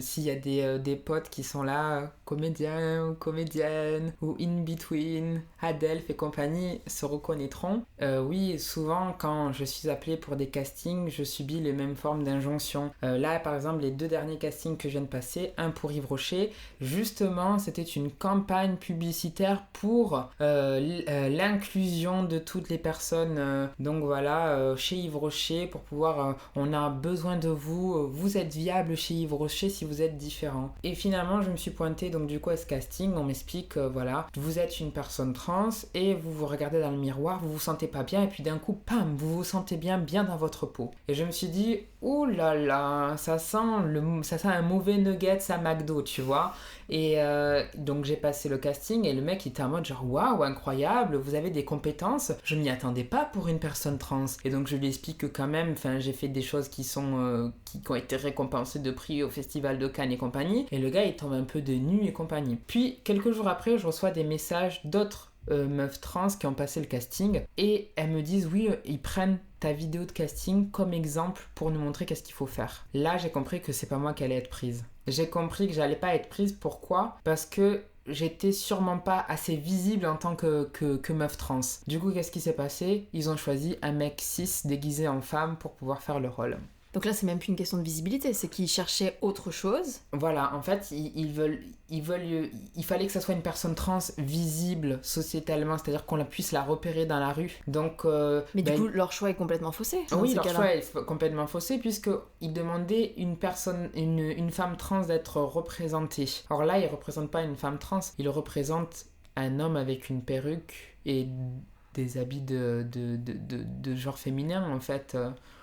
s'il y a des potes qui sont là, comédiens ou comédiennes, ou in between, Adelph et compagnie, se reconnaîtront. Oui, souvent, quand je suis appelée pour des castings, je subis les mêmes formes d'injonctions. Là, par exemple, les 2 derniers castings que je viens de passer, un pour Yves Rocher, justement, c'était une campagne publicitaire pour l'inclusion de toutes les personnes. Donc voilà, chez Yves Rocher, pour pouvoir... on a besoin de vous, vous êtes viable chez Yves Rocher si vous êtes différent. Et finalement, je me suis pointée donc du coup à ce casting, on m'explique, voilà, vous êtes une personne trans et vous vous regardez dans le miroir, vous vous sentez pas bien et puis d'un coup, pam, vous vous sentez bien dans votre peau. Et je me suis dit, oh là là, ça sent un mauvais nugget à McDo, tu vois. Et donc j'ai passé le casting et le mec il était en mode genre waouh, incroyable, vous avez des compétences, je m'y attendais pas pour une personne trans. Et donc je lui explique que quand même, j'ai fait des choses qui ont été récompensées de prix au festival de Cannes et compagnie, et le gars il tombe un peu de nu et compagnie. Puis quelques jours après, je reçois des messages d'autres meufs trans qui ont passé le casting et elles me disent oui, ils prennent ta vidéo de casting comme exemple pour nous montrer qu'est-ce qu'il faut faire. Là j'ai compris que c'est pas moi qui allais être prise. J'ai compris que j'allais pas être prise. Pourquoi ? Parce que j'étais sûrement pas assez visible en tant que meuf trans. Du coup, qu'est-ce qui s'est passé ? Ils ont choisi un mec cis déguisé en femme pour pouvoir faire le rôle.
Donc là, c'est même plus une question de visibilité, c'est qu'ils cherchaient autre chose.
Voilà, en fait, il fallait que ça soit une personne trans visible sociétalement, c'est-à-dire qu'on puisse la repérer dans la rue. Donc,
Mais du coup, leur choix est complètement faussé.
Oui, leur choix est complètement faussé puisqu'ils demandaient une femme trans d'être représentée. Or là, ils ne représentent pas une femme trans, ils représentent un homme avec une perruque et des habits de genre féminin, en fait.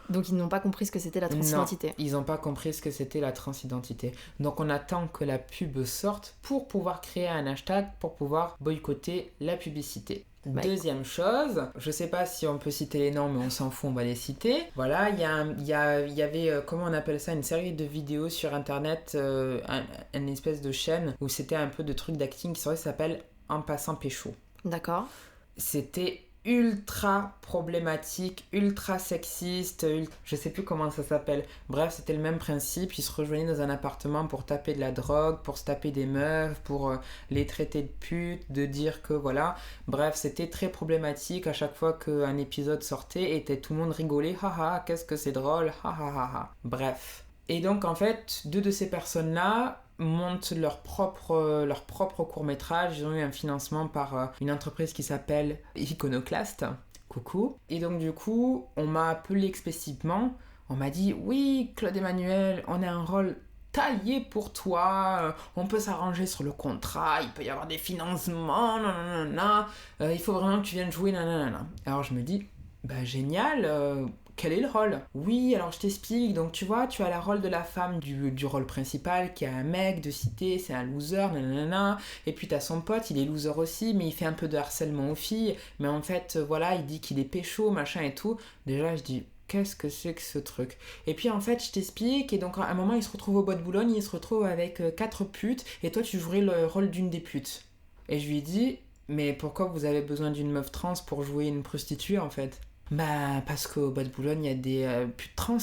Donc ils n'ont pas compris ce que c'était la transidentité.
Non, ils n'ont pas compris ce que c'était la transidentité. Donc on attend que la pub sorte pour pouvoir créer un hashtag, pour pouvoir boycotter la publicité. Deuxième chose, je sais pas si on peut citer les noms, mais on s'en fout, on va les citer. Voilà, il y avait, comment on appelle ça, une série de vidéos sur internet, une espèce de chaîne où c'était un peu de trucs d'acting qui s'appelle En passant pécho.
D'accord.
C'était ultra problématique, ultra sexiste, je sais plus comment ça s'appelle. Bref, c'était le même principe, ils se rejoignaient dans un appartement pour taper de la drogue, pour se taper des meufs, pour les traiter de putes, de dire que voilà. Bref, c'était très problématique à chaque fois qu'un épisode sortait et tout le monde rigolait, haha, qu'est-ce que c'est drôle, haha. Bref. Et donc en fait, deux de ces personnes-là montent leur propre court-métrage. Ils ont eu un financement par une entreprise qui s'appelle Iconoclast. Coucou. Et donc du coup, on m'a appelé explicitement. On m'a dit, oui, Claude Emmanuel, on a un rôle taillé pour toi, on peut s'arranger sur le contrat, il peut y avoir des financements, nanana, il faut vraiment que tu viennes jouer, nanana. Alors je me dis, bah génial, quel est le rôle? Oui, alors je t'explique. Donc tu vois, tu as le rôle de la femme du rôle principal qui a un mec de cité, c'est un loser, nanana. Et puis t'as son pote, il est loser aussi, mais il fait un peu de harcèlement aux filles. Mais en fait, voilà, il dit qu'il est pécho, machin et tout. Déjà, je dis, qu'est-ce que c'est que ce truc? Et puis en fait, je t'explique. Et donc à un moment, il se retrouve au Bois de Boulogne, il se retrouve avec 4 putes. Et toi, tu jouerais le rôle d'une des putes. Et je lui dis, mais pourquoi vous avez besoin d'une meuf trans pour jouer une prostituée en fait? Bah, parce qu'au Bois de Boulogne, il y a des putes trans.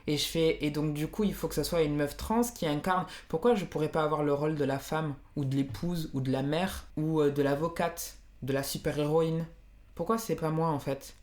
Et donc, du coup, il faut que ce soit une meuf trans qui incarne. Pourquoi je pourrais pas avoir le rôle de la femme, ou de l'épouse, ou de la mère, ou de l'avocate, de la super-héroïne? Pourquoi c'est pas moi, en fait?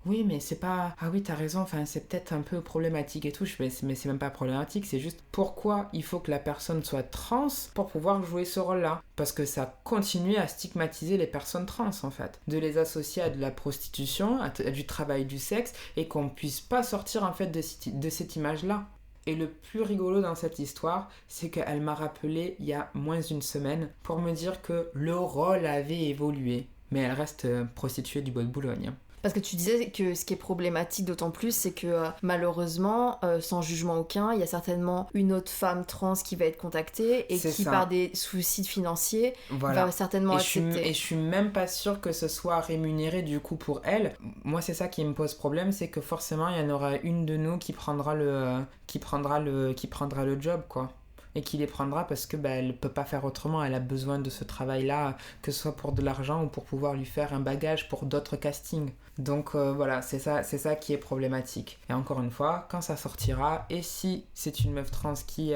Oui, mais c'est pas... Ah oui, t'as raison, enfin, c'est peut-être un peu problématique et tout. Mais c'est même pas problématique, c'est juste pourquoi il faut que la personne soit trans pour pouvoir jouer ce rôle-là. Parce que ça continue à stigmatiser les personnes trans, en fait. De les associer à de la prostitution, à du travail du sexe, et qu'on puisse pas sortir, en fait, de cette image-là. Et le plus rigolo dans cette histoire, c'est qu'elle m'a rappelé il y a moins d'une semaine pour me dire que le rôle avait évolué. Mais elle reste prostituée du Bois de Boulogne.
Parce que tu disais que ce qui est problématique d'autant plus, c'est que malheureusement, sans jugement aucun, il y a certainement une autre femme trans qui va être contactée et qui, par des soucis financiers, va certainement accepter.
Et je suis même pas sûre que ce soit rémunéré du coup pour elle. Moi, c'est ça qui me pose problème, c'est que forcément, il y en aura une de nous qui prendra le job, quoi. Et qui les prendra parce que elle peut pas faire autrement, elle a besoin de ce travail-là, que ce soit pour de l'argent ou pour pouvoir lui faire un bagage pour d'autres castings. Donc voilà, c'est ça qui est problématique. Et encore une fois, quand ça sortira, et si c'est une meuf trans qui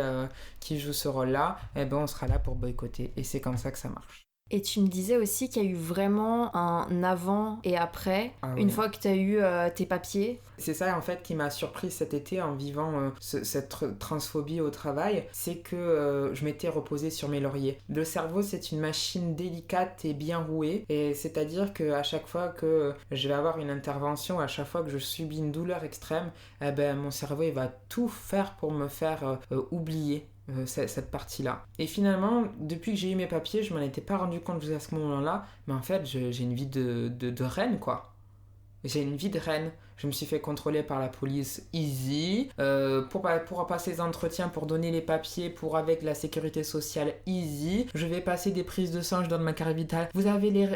joue ce rôle-là, eh ben on sera là pour boycotter. Et c'est comme ça que ça marche.
Et tu me disais aussi qu'il y a eu vraiment un avant et après, une fois que tu as eu tes papiers.
C'est ça en fait qui m'a surpris cet été en vivant cette transphobie au travail, c'est que je m'étais reposée sur mes lauriers. Le cerveau, c'est une machine délicate et bien rouée, et c'est-à-dire qu'à chaque fois que je vais avoir une intervention, à chaque fois que je subis une douleur extrême, mon cerveau il va tout faire pour me faire oublier cette partie-là. Et finalement, depuis que j'ai eu mes papiers, je m'en étais pas rendu compte jusqu'à ce moment-là, mais en fait, j'ai une vie de reine, quoi. J'ai une vie de reine. Je me suis fait contrôler par la police easy. Pour passer les entretiens, pour donner les papiers, avec la sécurité sociale easy. Je vais passer des prises de sang, je donne ma carte vitale.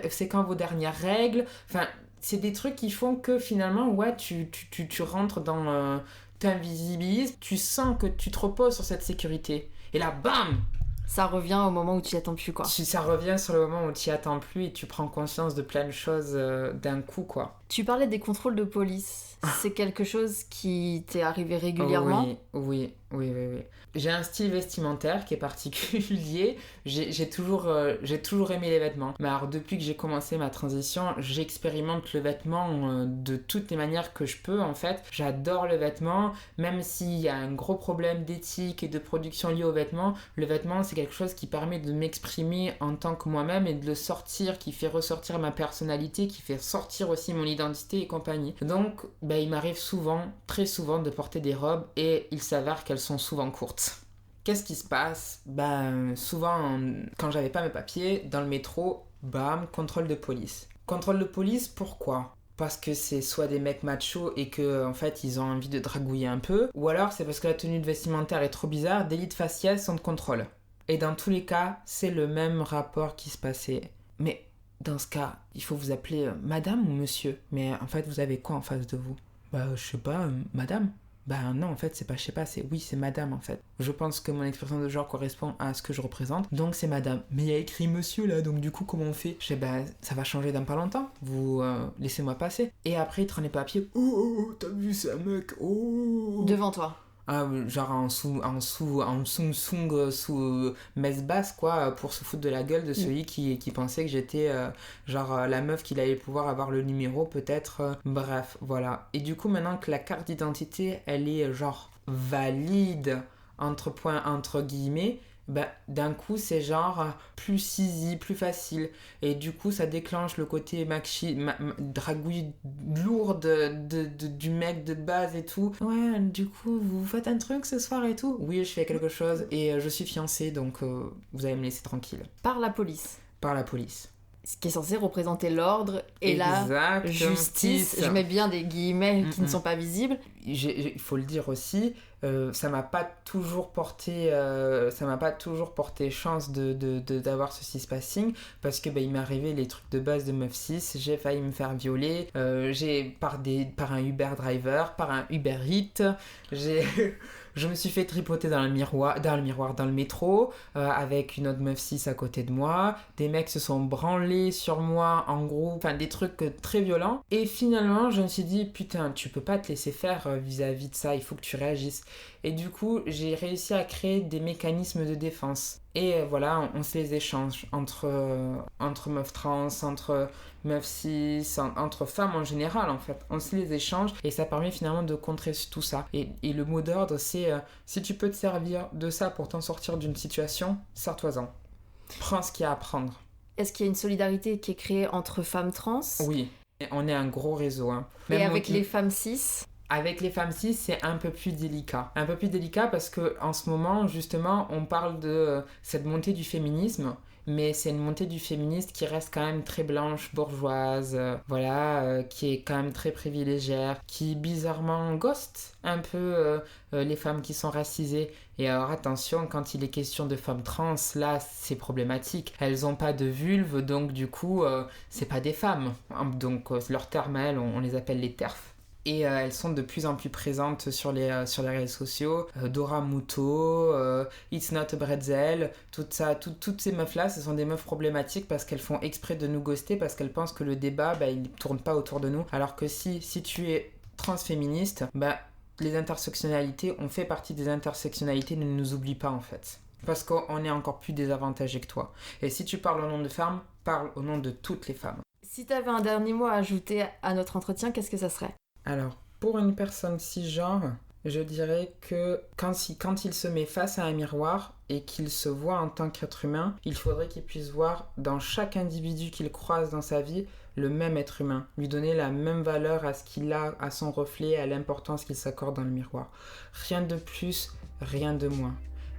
C'est quand vos dernières règles? Enfin, c'est des trucs qui font que finalement, ouais, tu rentres dans... t'invisibilises, tu sens que tu te reposes sur cette sécurité. Et là, bam!
Ça revient au moment où tu n'y attends plus, quoi.
Ça revient sur le moment où tu n'y attends plus et tu prends conscience de plein de choses d'un coup, quoi.
Tu parlais des contrôles de police. C'est quelque chose qui t'est arrivé régulièrement?
Oui. J'ai un style vestimentaire qui est particulier. J'ai toujours aimé les vêtements. Mais alors, depuis que j'ai commencé ma transition, j'expérimente le vêtement de toutes les manières que je peux, en fait. J'adore le vêtement, même s'il y a un gros problème d'éthique et de production lié au vêtement. Le vêtement, c'est quelque chose qui permet de m'exprimer en tant que moi-même et de le sortir, qui fait ressortir ma personnalité, qui fait sortir aussi mon identité et compagnie. Donc, il m'arrive souvent, très souvent, de porter des robes et il s'avère qu'elles sont souvent courtes. Qu'est-ce qui se passe? Souvent, quand j'avais pas mes papiers, dans le métro, bam, contrôle de police. Contrôle de police, pourquoi? Parce que c'est soit des mecs machos et que en fait ils ont envie de dragouiller un peu, ou alors c'est parce que la tenue vestimentaire est trop bizarre, délit de faciès sans de contrôle. Et dans tous les cas, c'est le même rapport qui se passait. Mais dans ce cas, il faut vous appeler madame ou monsieur. Mais en fait, vous avez quoi en face de vous? Je sais pas, madame. Non, en fait, c'est pas je sais pas, c'est madame en fait. Je pense que mon expression de genre correspond à ce que je représente, donc c'est madame. Mais il y a écrit monsieur là, donc du coup, comment on fait? Je sais, ça va changer dans pas longtemps. Vous laissez-moi passer. Et après, il te rend les papiers. Oh, t'as vu, c'est un mec. Oh.
Devant toi.
Genre en Samsung sous messe basse quoi, pour se foutre de la gueule de celui qui pensait que j'étais la meuf qu'il allait pouvoir avoir le numéro peut-être, bref voilà. Et du coup maintenant que la carte d'identité elle est genre valide entre guillemets, d'un coup c'est plus easy, plus facile, et du coup ça déclenche le côté dragouille lourde du mec de base et tout. Ouais, du coup vous faites un truc ce soir et tout? Oui, je fais quelque chose et je suis fiancée, donc vous allez me laisser tranquille.
Par la police. Ce qui est censé représenter l'ordre et la justice. Je mets bien des guillemets qui ne sont pas visibles.
Il faut le dire aussi, ça m'a pas toujours porté chance d'avoir ce cis-passing, parce que il m'est arrivé les trucs de base de meuf cis. J'ai failli me faire violer, par un Uber driver, par un Uber Eats, je me suis fait tripoter dans le métro, avec une autre meuf cis à côté de moi. Des mecs se sont branlés sur moi, en gros, enfin des trucs très violents. Et finalement, je me suis dit, putain, tu peux pas te laisser faire vis-à-vis de ça, il faut que tu réagisses. Et du coup, j'ai réussi à créer des mécanismes de défense. Et voilà, on se les échange entre meufs trans, entre meufs cis, entre femmes en général en fait. On se les échange et ça permet finalement de contrer tout ça. Et le mot d'ordre, c'est si tu peux te servir de ça pour t'en sortir d'une situation, sers-toi-en. Prends ce qu'il y a à prendre.
Est-ce qu'il y a une solidarité qui est créée entre femmes trans?
Oui, et on est un gros réseau.
Et avec les femmes cis?
Avec les femmes cis, c'est un peu plus délicat. Un peu plus délicat parce qu'en ce moment, justement, on parle de cette montée du féminisme, mais c'est une montée du féminisme qui reste quand même très blanche, bourgeoise, qui est quand même très privilégiée, qui bizarrement ghost un peu les femmes qui sont racisées. Et alors attention, quand il est question de femmes trans, là c'est problématique. Elles n'ont pas de vulve, donc du coup, c'est pas des femmes. Donc leurs termes, elles, on les appelle les TERF. Et elles sont de plus en plus présentes sur les réseaux sociaux. Dora Muto, It's Not a Bretzel, toutes ces meufs-là, ce sont des meufs problématiques parce qu'elles font exprès de nous ghoster, parce qu'elles pensent que le débat, il ne tourne pas autour de nous. Alors que si tu es transféministe, les intersectionnalités, on fait partie des intersectionnalités, ne nous oublie pas en fait. Parce qu'on est encore plus désavantagés que toi. Et si tu parles au nom de femmes, parle au nom de toutes les femmes.
Si tu avais un dernier mot à ajouter à notre entretien, qu'est-ce que ça serait ?
Alors, pour une personne cisgenre, je dirais que quand il se met face à un miroir et qu'il se voit en tant qu'être humain, il faudrait qu'il puisse voir dans chaque individu qu'il croise dans sa vie le même être humain, lui donner la même valeur à ce qu'il a, à son reflet, à l'importance qu'il s'accorde dans le miroir. Rien de plus, rien de moins.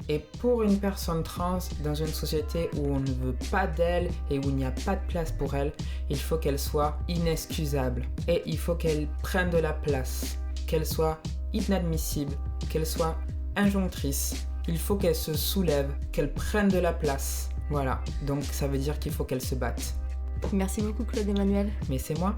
Et pour une personne trans, dans une société où on ne veut pas d'elle et où il n'y a pas de place pour elle, il faut qu'elle soit inexcusable. Et il faut qu'elle prenne de la place, qu'elle soit inadmissible, qu'elle soit injonctrice. Il faut qu'elle se soulève, qu'elle prenne de la place. Voilà, donc ça veut dire qu'il faut qu'elle se batte.
Merci beaucoup Claude Emmanuel.
Mais c'est moi.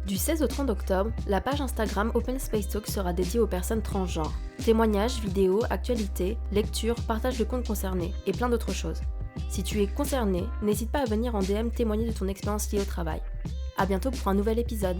Du 16 au 30 octobre, la page Instagram Open Space Talk sera dédiée aux personnes transgenres. Témoignages, vidéos, actualités, lectures, partage de comptes concernés et plein d'autres choses. Si tu es concerné, n'hésite pas à venir en DM témoigner de ton expérience liée au travail. À bientôt pour un nouvel épisode.